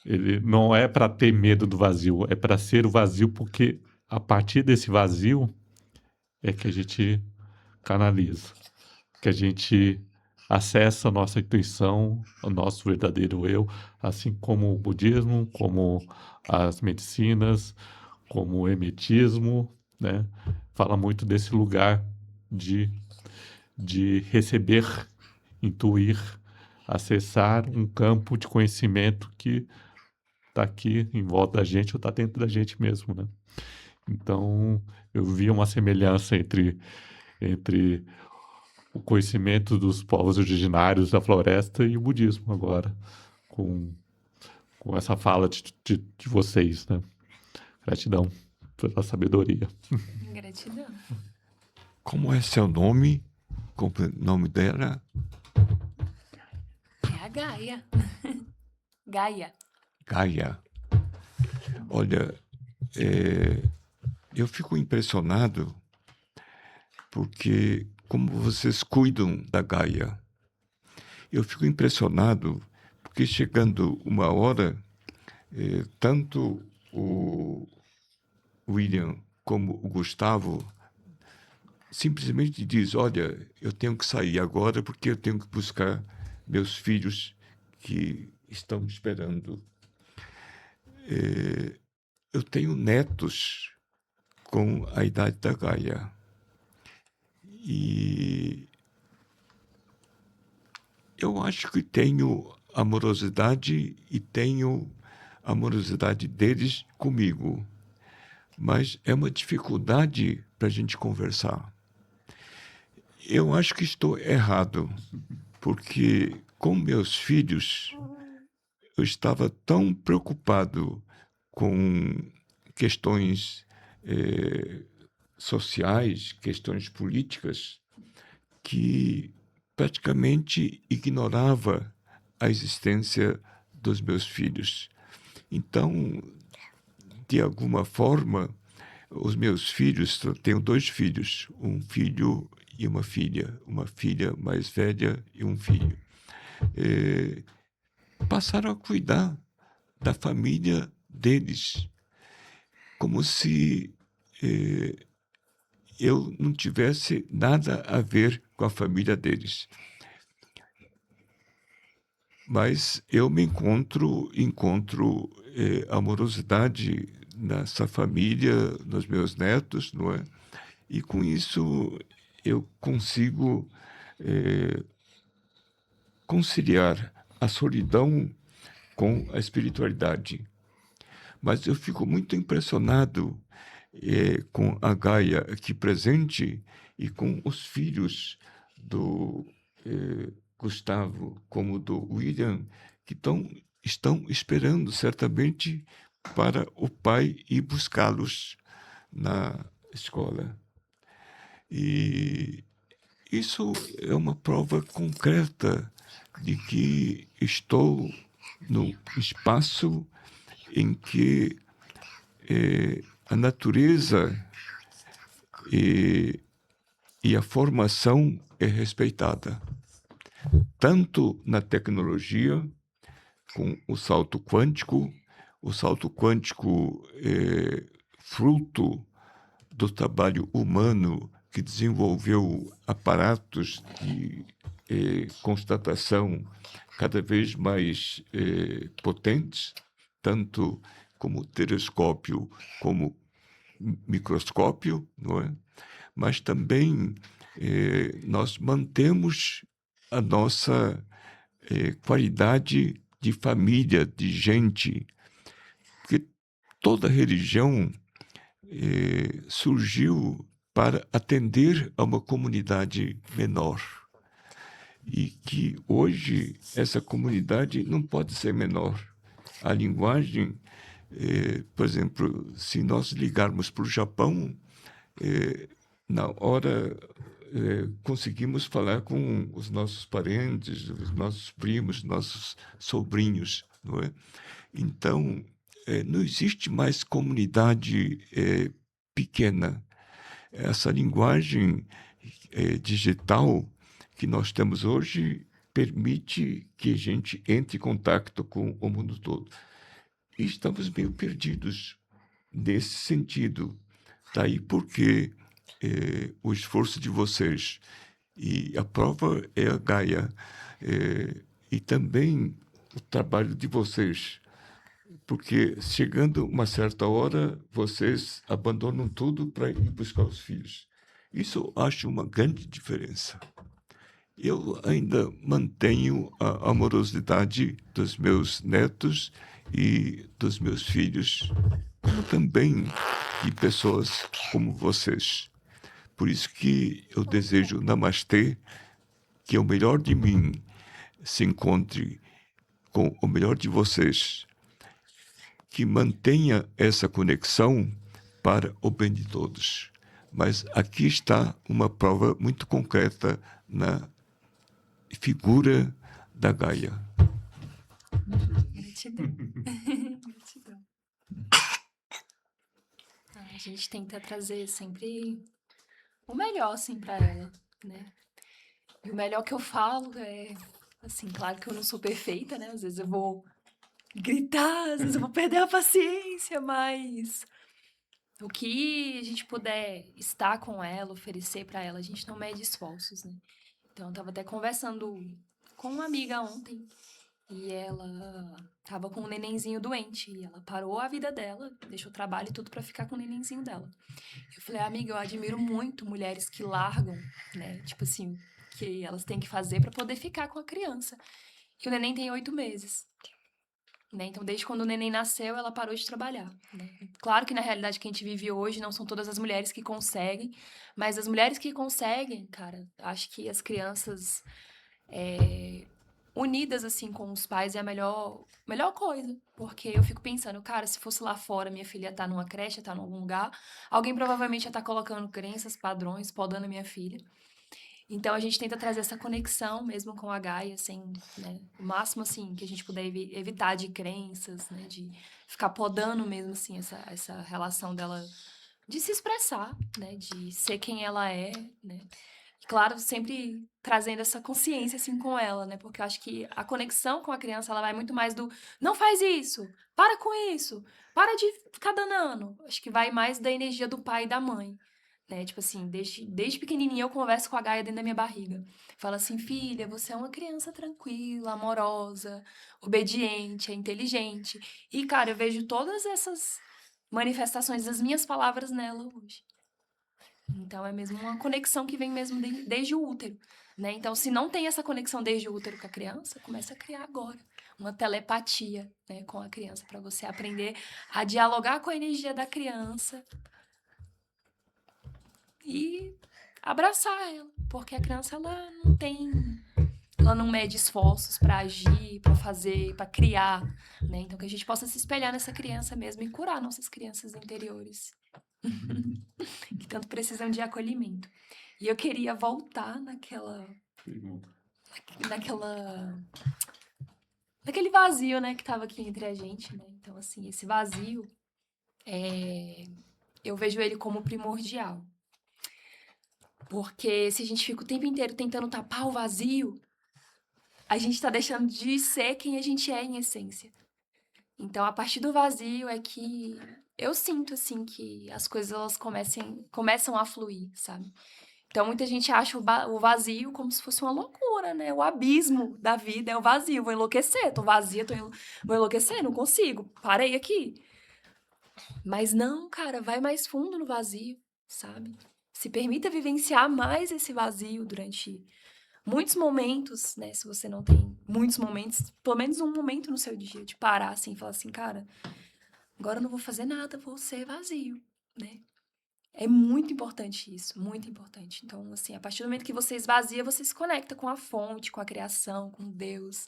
Ele não é para ter medo do vazio, é para ser o vazio, porque a partir desse vazio é que a gente canaliza, que a gente acessa a nossa intuição, o nosso verdadeiro eu, assim como o budismo, como as medicinas, como o hermetismo, né? Fala muito desse lugar de, de receber, intuir, acessar um campo de conhecimento que está aqui em volta da gente ou está dentro da gente mesmo, né? Então, eu vi uma semelhança entre o conhecimento dos povos originários da floresta e o budismo agora, com, com essa fala de vocês, né? Gratidão pela sabedoria. Gratidão. Como é seu nome? Como é o nome dela? É a Gaia. Gaia. Gaia. Olha, eu fico impressionado porque como vocês cuidam da Gaia. Eu fico impressionado porque chegando uma hora, tanto o William como o Gustavo simplesmente diz, olha, eu tenho que sair agora porque eu tenho que buscar meus filhos que estão me esperando. Eu tenho netos com a idade da Gaia. E eu acho que tenho amorosidade e tenho amorosidade deles comigo. Mas é uma dificuldade para a gente conversar. Eu acho que estou errado, porque com meus filhos eu estava tão preocupado com questões sociais, questões políticas, que praticamente ignorava a existência dos meus filhos. Então, de alguma forma, os meus filhos, eu tenho 2 filhos, um filho e uma filha mais velha e um filho, passaram a cuidar da família deles, como se eu não tivesse nada a ver com a família deles. Mas eu me encontro amorosidade nessa família, nos meus netos, não é? E com isso eu consigo conciliar a solidão com a espiritualidade. Mas eu fico muito impressionado com a Gaia aqui presente e com os filhos do Gustavo como do William, que estão esperando certamente para o pai ir buscá-los na escola. E isso é uma prova concreta de que estou no espaço em que a natureza e a formação é respeitada, tanto na tecnologia, com o salto quântico é fruto do trabalho humano que desenvolveu aparatos de constatação cada vez mais potentes, tanto como telescópio, como microscópio, não é? Mas também nós mantemos a nossa qualidade de família, de gente, porque toda religião surgiu para atender a uma comunidade menor. E que hoje essa comunidade não pode ser menor. A linguagem, por exemplo, se nós ligarmos para o Japão, na hora conseguimos falar com os nossos parentes, os nossos primos, nossos sobrinhos, não é? Então, não existe mais comunidade pequena. Essa linguagem digital que nós temos hoje permite que a gente entre em contato com o mundo todo. E estamos meio perdidos nesse sentido. Daí porque o esforço de vocês, e a prova é a Gaia, e também o trabalho de vocês, porque chegando uma certa hora, vocês abandonam tudo para ir buscar os filhos. Isso eu acho uma grande diferença. Eu ainda mantenho a amorosidade dos meus netos e dos meus filhos, como também de pessoas como vocês. Por isso que eu desejo Namastê, que o melhor de mim se encontre com o melhor de vocês, que mantenha essa conexão para o bem de todos. Mas aqui está uma prova muito concreta na figura da Gaia. Gratidão. Gratidão. A gente tenta trazer sempre o melhor, assim, pra ela, né? E o melhor que eu falo é, assim, claro que eu não sou perfeita, né? Às vezes eu vou gritar, às vezes eu vou perder a paciência, mas o que a gente puder estar com ela, oferecer pra ela, a gente não mede esforços, né? Então, eu tava até conversando com uma amiga ontem e ela tava com um nenenzinho doente e ela parou a vida dela, deixou o trabalho e tudo pra ficar com o nenenzinho dela. Eu falei, amiga, eu admiro muito mulheres que largam, né? Tipo assim, que elas têm que fazer pra poder ficar com a criança. E o neném tem 8 meses. Né? Então, desde quando o neném nasceu, ela parou de trabalhar. Né? Claro que na realidade que a gente vive hoje não são todas as mulheres que conseguem, mas as mulheres que conseguem, cara, acho que as crianças unidas assim com os pais é a melhor coisa. Porque eu fico pensando, cara, se fosse lá fora, minha filha tá numa creche, tá em algum lugar, alguém provavelmente ia estar colocando crenças, padrões, podando a minha filha. Então a gente tenta trazer essa conexão mesmo com a Gaia, assim, né? O máximo assim que a gente puder evitar de crenças, né? De ficar podando mesmo assim essa relação dela de se expressar, né? De ser quem ela é, né? E, claro, sempre trazendo essa consciência assim com ela, né? Porque eu acho que a conexão com a criança ela vai muito mais do não faz isso, para com isso, para de ficar danando. Acho que vai mais da energia do pai e da mãe. Né? Tipo assim, desde pequenininha eu converso com a Gaia dentro da minha barriga. Fala assim, filha, você é uma criança tranquila, amorosa, obediente, é inteligente. E, cara, eu vejo todas essas manifestações das minhas palavras nela hoje. Então, é mesmo uma conexão que vem mesmo desde o útero, né? Então, se não tem essa conexão desde o útero com a criança, começa a criar agora uma telepatia, né, com a criança, para você aprender a dialogar com a energia da criança e abraçar ela, porque a criança ela não mede esforços para agir, para fazer, para criar, né? Então que a gente possa se espelhar nessa criança mesmo e curar nossas crianças interiores que tanto precisam de acolhimento. E eu queria voltar naquele vazio, né, que tava aqui entre a gente, né? Então assim, esse vazio eu vejo ele como primordial. Porque se a gente fica o tempo inteiro tentando tapar o vazio, a gente tá deixando de ser quem a gente é em essência. Então, a partir do vazio é que eu sinto, assim, que as coisas elas começam a fluir, sabe? Então, muita gente acha o vazio como se fosse uma loucura, né? O abismo da vida é o vazio. Vou enlouquecer, tô vazia, vou enlouquecer, não consigo. Parei aqui. Mas não, cara, vai mais fundo no vazio, sabe? Se permita vivenciar mais esse vazio durante muitos momentos, né? Se você não tem muitos momentos, pelo menos um momento no seu dia de parar assim e falar assim, cara, agora eu não vou fazer nada, vou ser vazio, né? É muito importante isso, muito importante. Então, assim, a partir do momento que você esvazia, você se conecta com a fonte, com a criação, com Deus,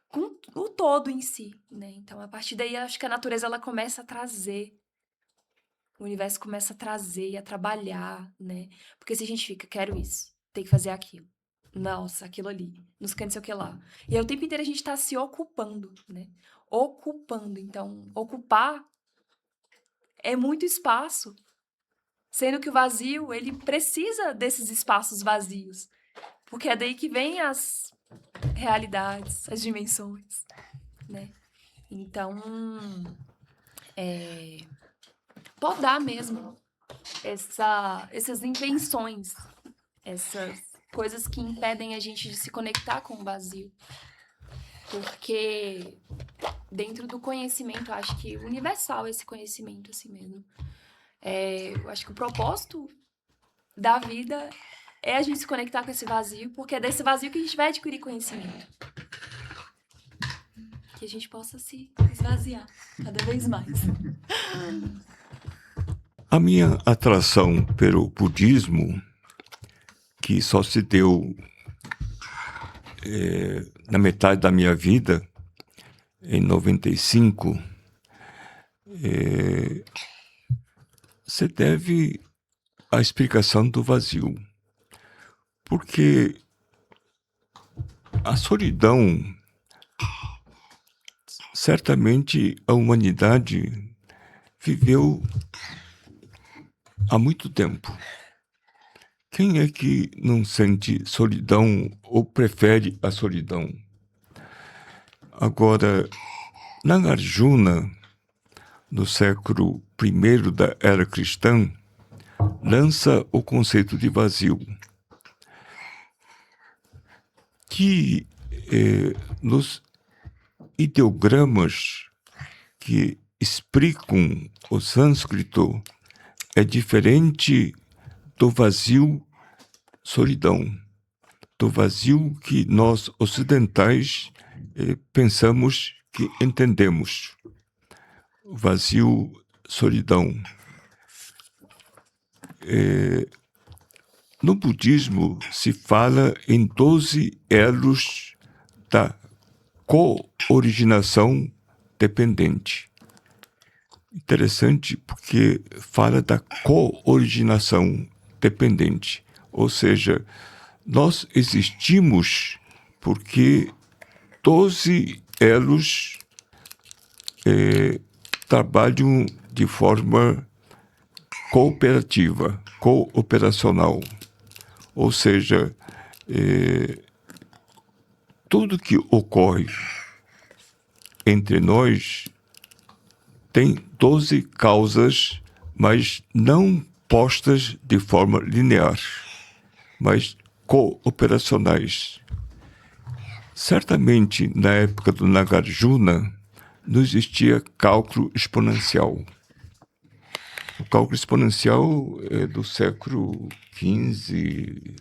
com o todo em si, né? Então, a partir daí, acho que a natureza ela começa a trazer. O universo começa a trazer, a trabalhar, né? Porque se a gente fica, quero isso, tem que fazer aquilo. Nossa, aquilo ali, nos cantos sei o que lá. E aí, o tempo inteiro a gente tá se ocupando, né? Ocupando. Então, ocupar é muito espaço. Sendo que o vazio, ele precisa desses espaços vazios. Porque é daí que vem as realidades, as dimensões, né? Então, podar mesmo essas invenções, essas coisas que impedem a gente de se conectar com o vazio. Porque dentro do conhecimento, eu acho que universal esse conhecimento assim mesmo. Eu acho que o propósito da vida é a gente se conectar com esse vazio, porque é desse vazio que a gente vai adquirir conhecimento. Que a gente possa se esvaziar cada vez mais. A minha atração pelo budismo, que só se deu na metade da minha vida, em 95, se deve à explicação do vazio. Porque a solidão, certamente a humanidade viveu há muito tempo. Quem é que não sente solidão ou prefere a solidão? Agora, Nagarjuna, no século I da era cristã, lança o conceito de vazio, que nos ideogramas que explicam o sânscrito é diferente do vazio solidão, do vazio que nós ocidentais pensamos que entendemos. Vazio solidão. No budismo se fala em 12 elos da co-originação dependente. Interessante porque fala da co-originação dependente, ou seja, nós existimos porque 12 elos trabalham de forma cooperativa, cooperacional, ou seja, tudo que ocorre entre nós tem 12 causas, mas não postas de forma linear, mas cooperacionais. Certamente, na época do Nagarjuna, não existia cálculo exponencial. O cálculo exponencial é do século XV,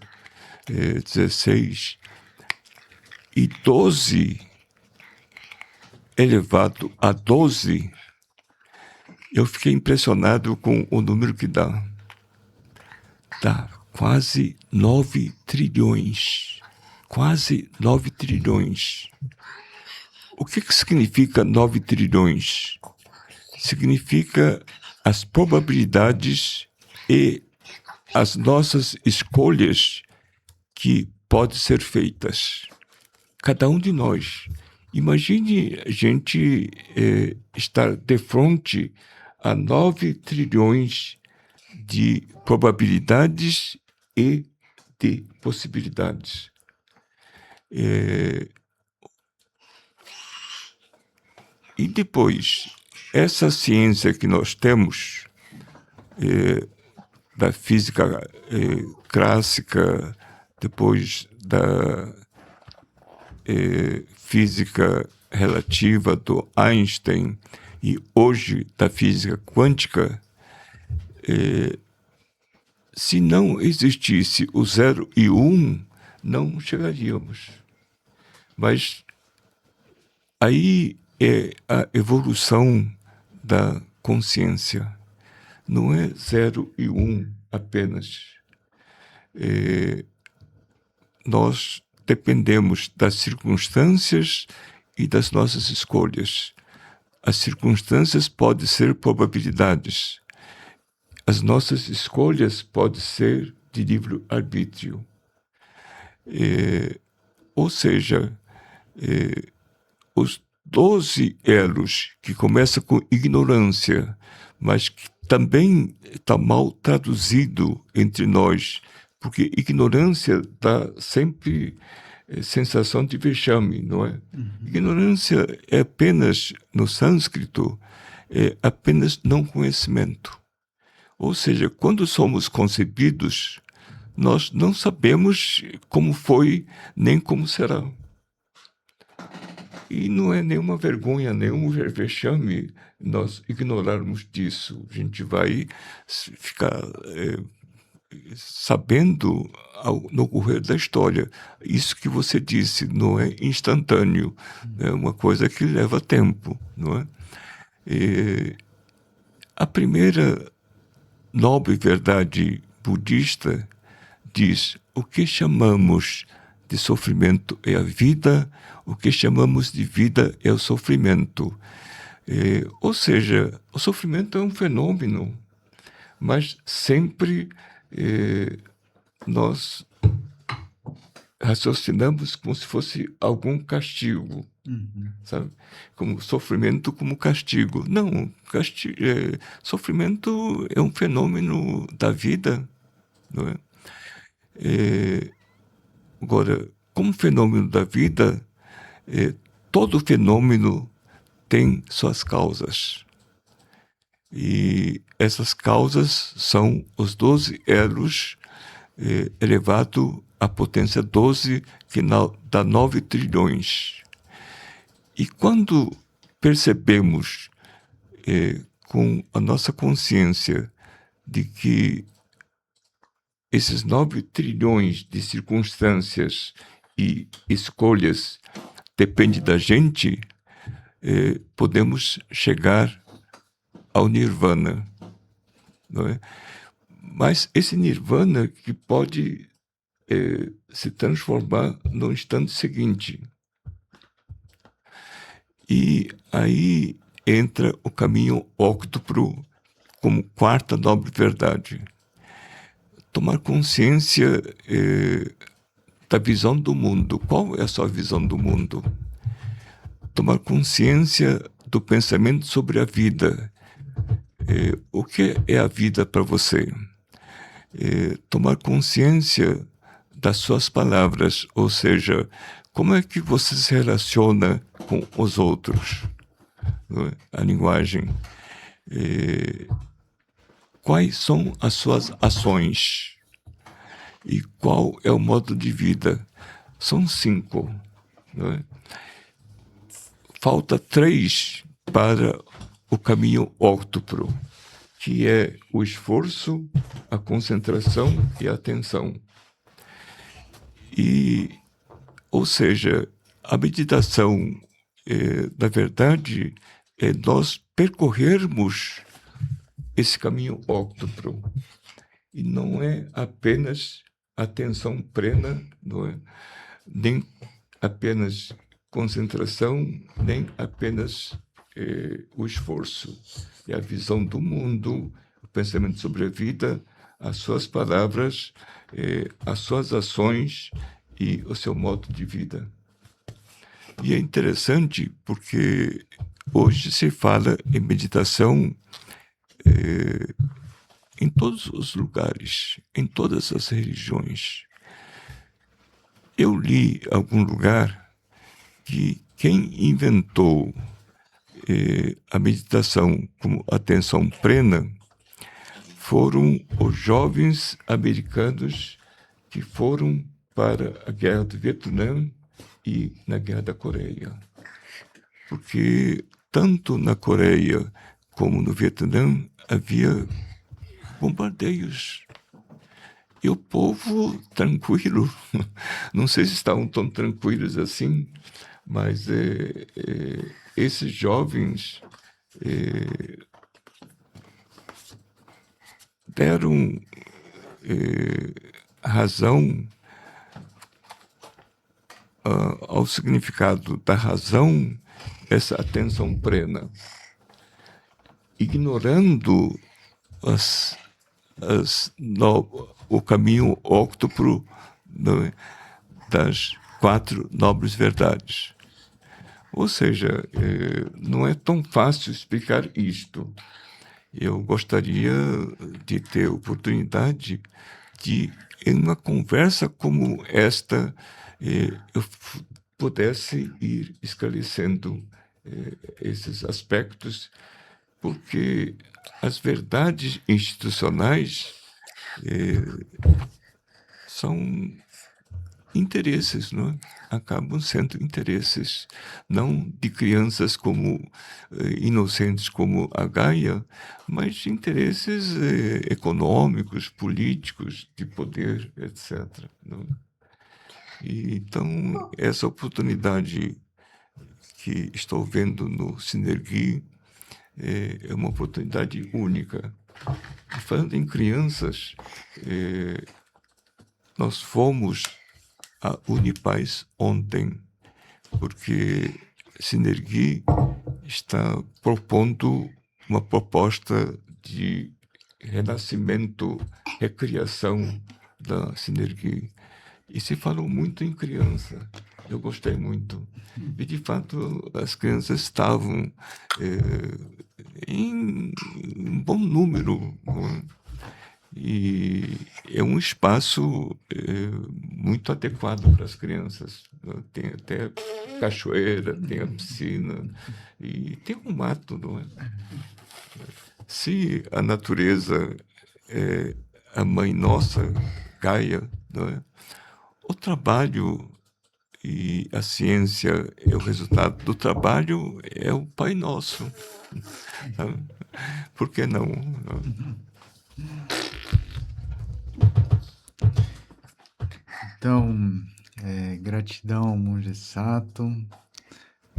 XVI. E 12 elevado a 12, eu fiquei impressionado com o número que dá. Dá quase 9 trilhões. Quase 9 trilhões. O que significa 9 trilhões? Significa as probabilidades e as nossas escolhas que podem ser feitas. Cada um de nós. Imagine a gente estar de frente a 9 trilhões de probabilidades e de possibilidades. E depois, essa ciência que nós temos, da física clássica, depois da física relativa do Einstein e hoje da física quântica, se não existisse o 0 e o 1, não chegaríamos. Mas aí é a evolução da consciência. Não é 0 e 1 apenas. Nós dependemos das circunstâncias e das nossas escolhas. As circunstâncias podem ser probabilidades. As nossas escolhas podem ser de livre-arbítrio. Ou seja, os 12 elos que começam com ignorância, mas que também está mal traduzido entre nós, porque ignorância dá sempre sensação de vexame, não é? Ignorância é apenas, no sânscrito, é apenas não conhecimento. Ou seja, quando somos concebidos, nós não sabemos como foi, nem como será. E não é nenhuma vergonha, nenhum vexame nós ignorarmos disso. A gente vai ficar sabendo no correr da história. Isso que você disse não é instantâneo, é uma coisa que leva tempo, não é? A primeira nobre verdade budista diz: o que chamamos de sofrimento é a vida, o que chamamos de vida é o sofrimento. Ou seja, o sofrimento é um fenômeno, mas sempre nós raciocinamos como se fosse algum castigo, sabe? Como sofrimento como castigo. Não, sofrimento é um fenômeno da vida, não é? Agora, como fenômeno da vida, todo fenômeno tem suas causas. E essas causas são os 12 elos elevado à potência 12, que dá 9 trilhões. E quando percebemos com a nossa consciência de que esses 9 trilhões de circunstâncias e escolhas dependem da gente, podemos chegar ao nirvana, não é? Mas esse nirvana que pode se transformar no instante seguinte. E aí entra o caminho óctuplo como quarta nobre verdade. Tomar consciência da visão do mundo. Qual é a sua visão do mundo? Tomar consciência do pensamento sobre a vida. O que é a vida para você? Tomar consciência das suas palavras, ou seja, como é que você se relaciona com os outros? A linguagem. Quais são as suas ações? E qual é o modo de vida? São 5. Não é? Falta 3 para o caminho óctuplo, que é o esforço, a concentração e a atenção. Ou seja, a meditação, na verdade, é nós percorrermos esse caminho óctuplo. E não é apenas atenção plena, não é? Nem apenas concentração, nem apenas o esforço. É a visão do mundo, o pensamento sobre a vida, as suas palavras, as suas ações e o seu modo de vida. E é interessante porque hoje se fala em meditação em todos os lugares, em todas as religiões. Eu li em algum lugar que quem inventou a meditação como atenção plena foram os jovens americanos que foram para a Guerra do Vietnã e na Guerra da Coreia. Porque tanto na Coreia como no Vietnã havia bombardeios. E o povo tranquilo, não sei se estavam tão tranquilos assim, mas esses jovens deram razão ao significado da razão, essa atenção plena, ignorando o caminho óctuplo das 4 nobres verdades. Ou seja, não é tão fácil explicar isto. Eu gostaria de ter oportunidade de, em uma conversa como esta, eu pudesse ir esclarecendo esses aspectos, porque as verdades institucionais são interesses, não é? Acabam sendo interesses, não de crianças como inocentes como a Gaia, mas de interesses econômicos, políticos, de poder, etc. Não é? E, então, essa oportunidade que estou vendo no Sinergi é uma oportunidade única. E falando em crianças, nós fomos a Unipaz ontem, porque Sinergi está propondo uma proposta de renascimento, recriação da Sinergi. E se falou muito em criança. Eu gostei muito. E, de fato, as crianças estavam em um bom número, não é? E é um espaço muito adequado para as crianças. Tem até cachoeira, tem a piscina e tem um mato, não é? Se a natureza é a mãe nossa, Gaia, não é? O trabalho e a ciência é o resultado do trabalho, é o Pai Nosso. Sabe? Por que não? Então, gratidão ao Monge Sato,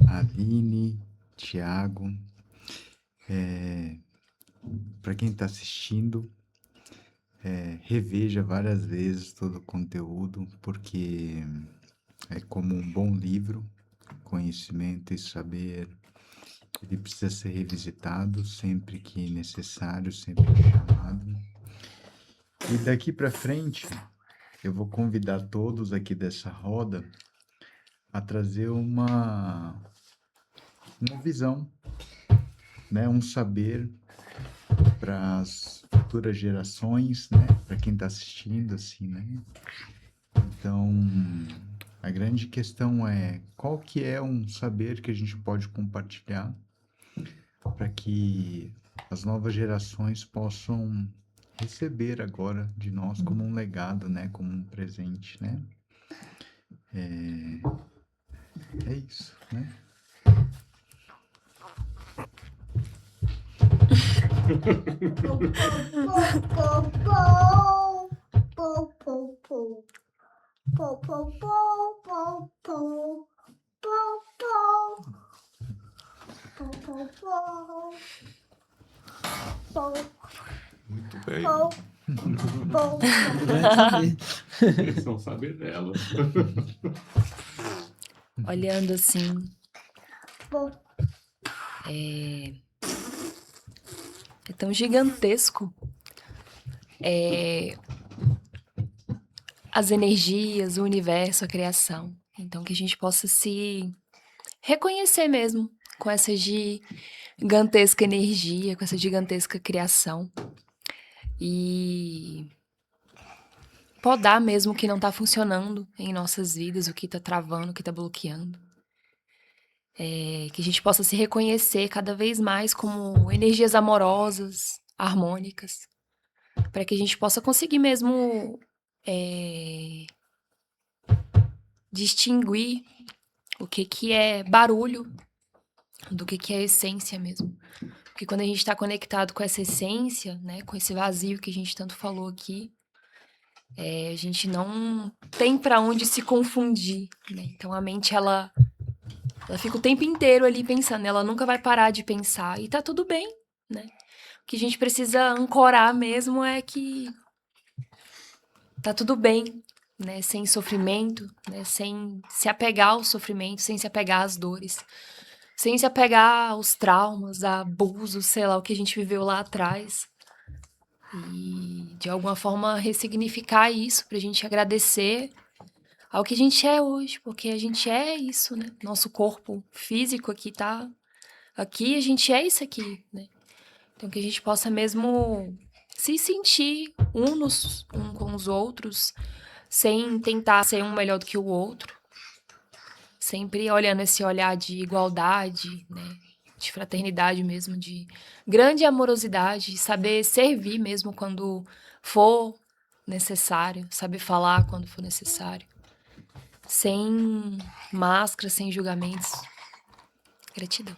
Aline, Tiago. Para quem está assistindo, reveja várias vezes todo o conteúdo, porque é como um bom livro, conhecimento e saber, ele precisa ser revisitado sempre que necessário, sempre que chamado. E daqui para frente, eu vou convidar todos aqui dessa roda a trazer uma visão, né? Um saber para as futuras gerações, né? Para quem está assistindo, assim, né? Então, a grande questão é qual que é um saber que a gente pode compartilhar para que as novas gerações possam receber agora de nós como um legado, né? Como um presente, né? É isso, né? Muito bem. Eles não sabem dela. Olhando assim, é tão gigantesco. As energias, o universo, a criação. Então, que a gente possa se reconhecer mesmo com essa gigantesca energia, com essa gigantesca criação. E podar mesmo o que não está funcionando em nossas vidas, o que está travando, o que está bloqueando. Que a gente possa se reconhecer cada vez mais como energias amorosas, harmônicas, para que a gente possa conseguir mesmo distinguir o que é barulho do que é essência mesmo. Porque quando a gente está conectado com essa essência, né, com esse vazio que a gente tanto falou aqui, a gente não tem para onde se confundir, né? Então a mente, ela fica o tempo inteiro ali pensando, ela nunca vai parar de pensar, e tá tudo bem, né? O que a gente precisa ancorar mesmo é que tá tudo bem, né? Sem sofrimento, né? Sem se apegar ao sofrimento, sem se apegar às dores, sem se apegar aos traumas, a abusos, sei lá, o que a gente viveu lá atrás. E, de alguma forma, ressignificar isso pra gente agradecer ao que a gente é hoje, porque a gente é isso, né? Nosso corpo físico aqui tá aqui, a gente é isso aqui, né? Então, que a gente possa mesmo se sentir um com os outros, sem tentar ser um melhor do que o outro, sempre olhando esse olhar de igualdade, né, de fraternidade mesmo, de grande amorosidade, de saber servir mesmo quando for necessário, saber falar quando for necessário, sem máscara, sem julgamentos. Gratidão.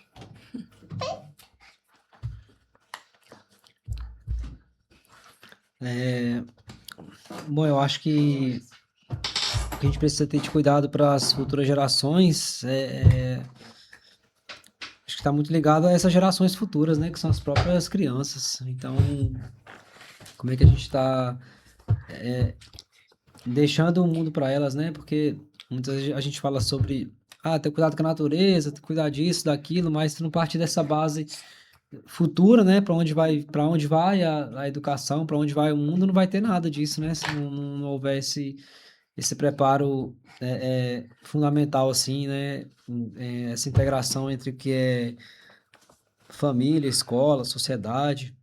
Bom, eu acho que a gente precisa ter de cuidado para as futuras gerações. Acho que está muito ligado a essas gerações futuras, né? Que são as próprias crianças. Então, como é que a gente está deixando o mundo para elas, né? Porque muitas vezes a gente fala sobre ter cuidado com a natureza, ter cuidado disso, daquilo, mas se não partir dessa base futura, né? Para onde vai a educação, para onde vai o mundo, não vai ter nada disso, né? Se não houver esse preparo fundamental, assim, né? Essa integração entre o que é família, escola, sociedade.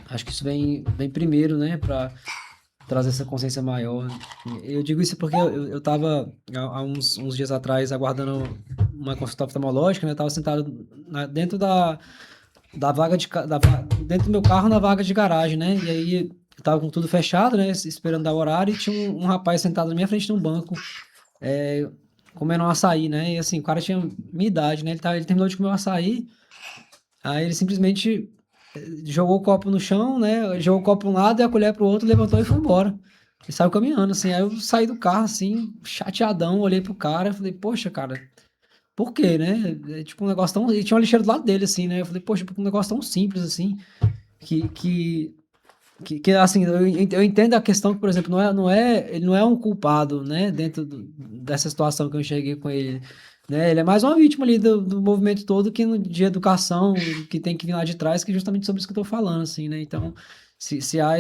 Acho que isso vem primeiro, né? Para trazer essa consciência maior. Eu digo isso porque eu estava há uns dias atrás aguardando uma consulta oftalmológica, né? Eu estava sentado dentro da vaga dentro do meu carro na vaga de garagem, né? E aí eu tava com tudo fechado, né? Esperando dar o horário e tinha um rapaz sentado na minha frente num banco, comendo um açaí, né? E assim, o cara tinha minha idade, né? Ele terminou de comer um açaí, aí ele simplesmente jogou o copo no chão, né? Jogou o copo para um lado e a colher para o outro, levantou e foi embora. E saiu caminhando, assim. Aí eu saí do carro, assim, chateadão, olhei pro cara e falei, poxa, cara, por quê, né? Tipo um negócio tão. E tinha uma lixeira do lado dele, assim, né? Eu falei, poxa, um negócio tão simples, assim, que assim, eu entendo a questão que, por exemplo, ele não é um culpado, né? Dentro dessa situação que eu enxerguei com ele. Né? Ele é mais uma vítima ali do movimento todo que de educação, que tem que vir lá de trás, que é justamente sobre isso que eu tô falando, assim, né? Então, se há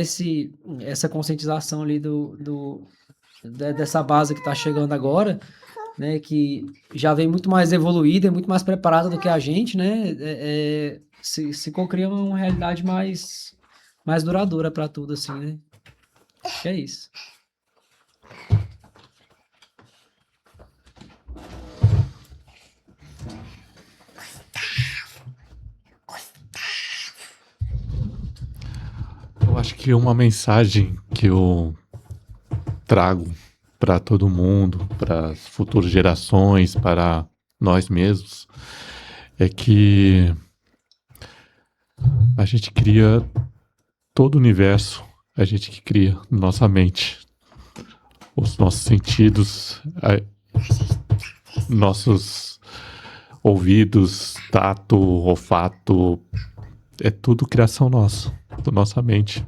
essa conscientização ali dessa base que tá chegando agora, né? Que já vem muito mais evoluída, muito mais preparada do que a gente, né? Se cocria uma realidade mais duradoura para tudo, assim, né? Acho que é isso. Eu acho que uma mensagem que eu trago para todo mundo, para as futuras gerações, para nós mesmos, é que a gente cria todo o universo, a gente que cria nossa mente, os nossos sentidos, nossos ouvidos, tato, olfato, é tudo criação nossa, da nossa mente.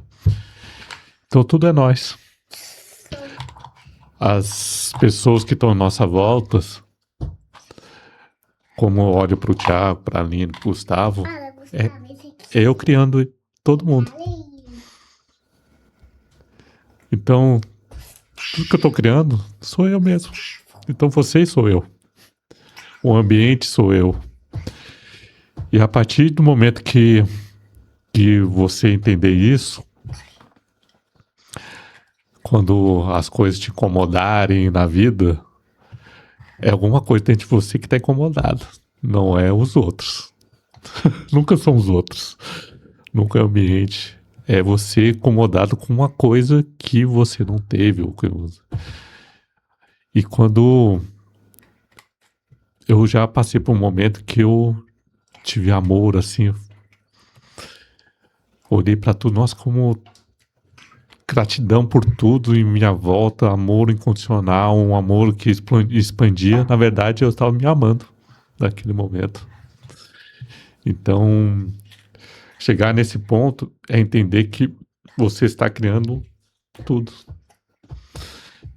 Então tudo é nós. As pessoas que estão à nossa volta, como eu olho para o Thiago, para a Aline, para o Gustavo, é eu criando todo mundo. Então, tudo que eu estou criando sou eu mesmo. Então vocês sou eu. O ambiente sou eu. E a partir do momento que você entender isso, quando as coisas te incomodarem na vida, é alguma coisa dentro de você que está incomodado. Não é os outros. Nunca são os outros. Nunca é o ambiente. É você incomodado com uma coisa que você não teve. E quando eu já passei por um momento que eu tive amor, assim, olhei para tudo, nossa, como gratidão por tudo em minha volta, amor incondicional, um amor que expandia. Na verdade, eu estava me amando naquele momento. Então, chegar nesse ponto é entender que você está criando tudo.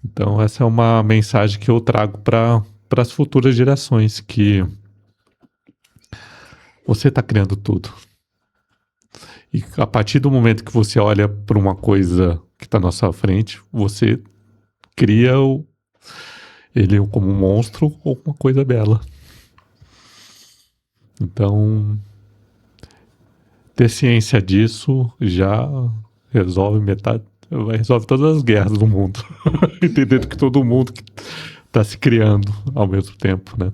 Então, essa é uma mensagem que eu trago para as futuras gerações, que você está criando tudo. E a partir do momento que você olha para uma coisa que está na sua frente, você cria ele como um monstro ou uma coisa bela. Então, ter ciência disso já resolve metade, vai resolver todas as guerras do mundo. Entendendo que todo mundo está se criando ao mesmo tempo, né?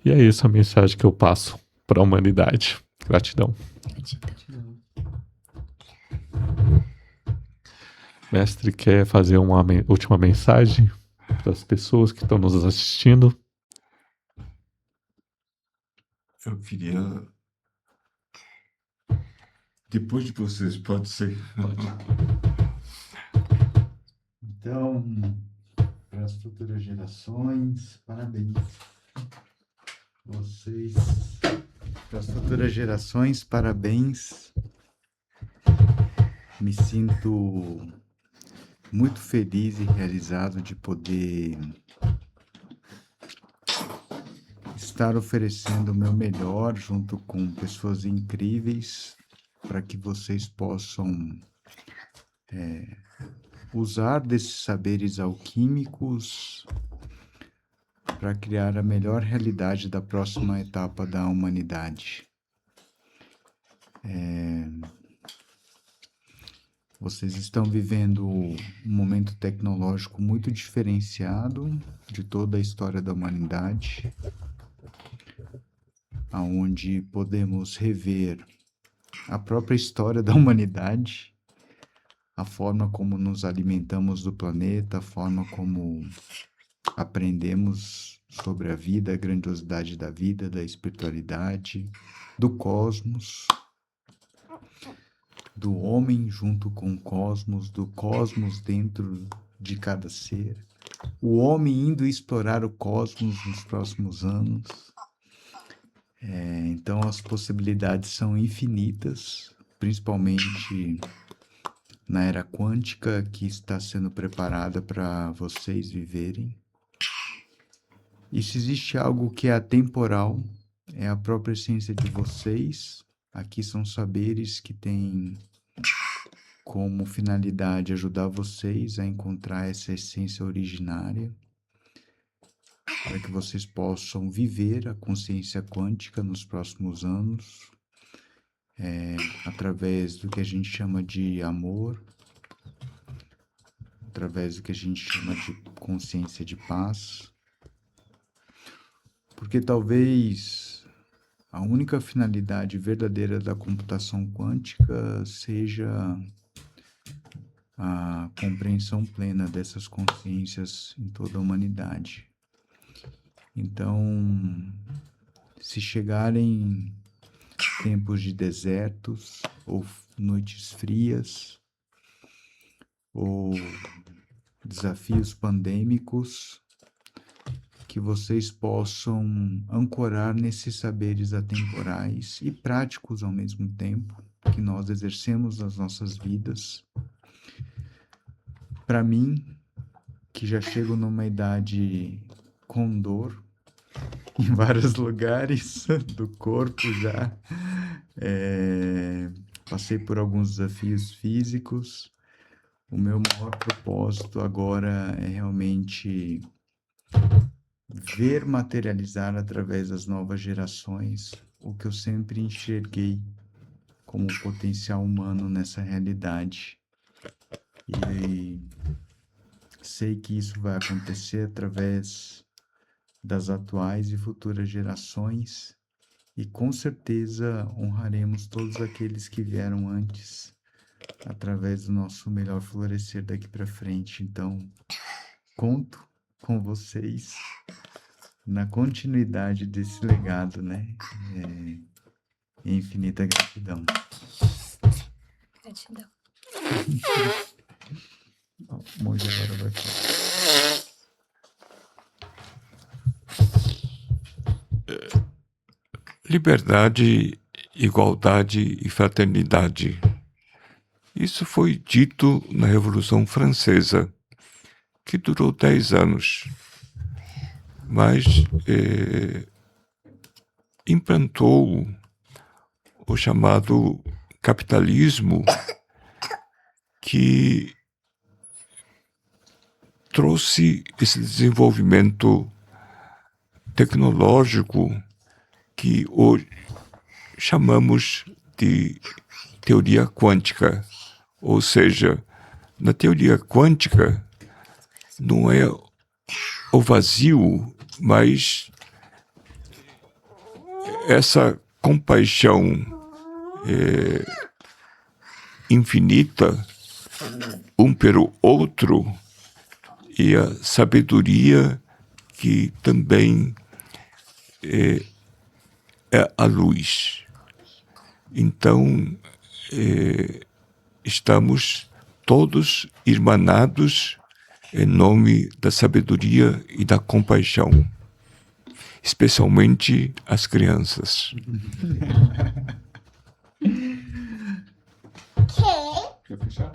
E é isso a mensagem que eu passo para a humanidade. Gratidão. Mestre, quer fazer uma última mensagem para as pessoas que estão nos assistindo? Eu queria. Depois de vocês, pode ser. Então, para as futuras gerações, parabéns. Vocês, para as futuras gerações, parabéns. Me sinto muito feliz e realizado de poder estar oferecendo o meu melhor junto com pessoas incríveis para que vocês possam usar desses saberes alquímicos para criar a melhor realidade da próxima etapa da humanidade. Vocês estão vivendo um momento tecnológico muito diferenciado de toda a história da humanidade, onde podemos rever a própria história da humanidade, a forma como nos alimentamos do planeta, a forma como aprendemos sobre a vida, a grandiosidade da vida, da espiritualidade, do cosmos, do homem junto com o cosmos, do cosmos dentro de cada ser, o homem indo explorar o cosmos nos próximos anos. Então as possibilidades são infinitas, principalmente na era quântica que está sendo preparada para vocês viverem. E se existe algo que é atemporal, é a própria essência de vocês. Aqui são saberes que têm como finalidade ajudar vocês a encontrar essa essência originária, para que vocês possam viver a consciência quântica nos próximos anos, através do que a gente chama de amor, através do que a gente chama de consciência de paz, porque talvez a única finalidade verdadeira da computação quântica seja a compreensão plena dessas consciências em toda a humanidade. Então, se chegarem tempos de desertos, ou noites frias, ou desafios pandêmicos, que vocês possam ancorar nesses saberes atemporais e práticos ao mesmo tempo, que nós exercemos nas nossas vidas. Para mim, que já chego numa idade com dor em vários lugares do corpo já, passei por alguns desafios físicos. O meu maior propósito agora é realmente ver materializar através das novas gerações o que eu sempre enxerguei como potencial humano nessa realidade. E sei que isso vai acontecer através das atuais e futuras gerações, e com certeza honraremos todos aqueles que vieram antes, através do nosso melhor florescer daqui para frente. Então, conto com vocês na continuidade desse legado, né? Infinita gratidão. Gratidão. O monge agora vai falar. Liberdade, igualdade e fraternidade. Isso foi dito na Revolução Francesa, que durou 10 anos, mas implantou o chamado capitalismo, que trouxe esse desenvolvimento tecnológico que hoje chamamos de teoria quântica, ou seja, Na teoria quântica, não é o vazio, mas essa compaixão infinita um pelo outro e a sabedoria que também é a luz. Então, estamos todos irmanados em nome da sabedoria e da compaixão, especialmente as crianças. Quer fechar?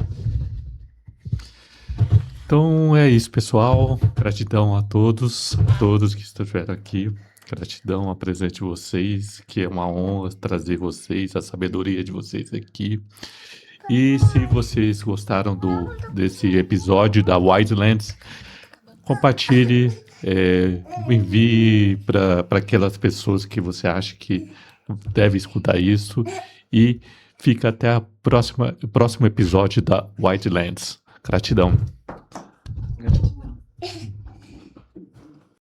Então é isso, pessoal. Gratidão a todos que estiveram aqui. Gratidão a presença de vocês, que é uma honra trazer vocês, a sabedoria de vocês aqui. E se vocês gostaram desse episódio da Wildlands, compartilhe, envie para aquelas pessoas que você acha que deve escutar isso. E fica até o próximo episódio da Wildlands. Gratidão. Gratidão.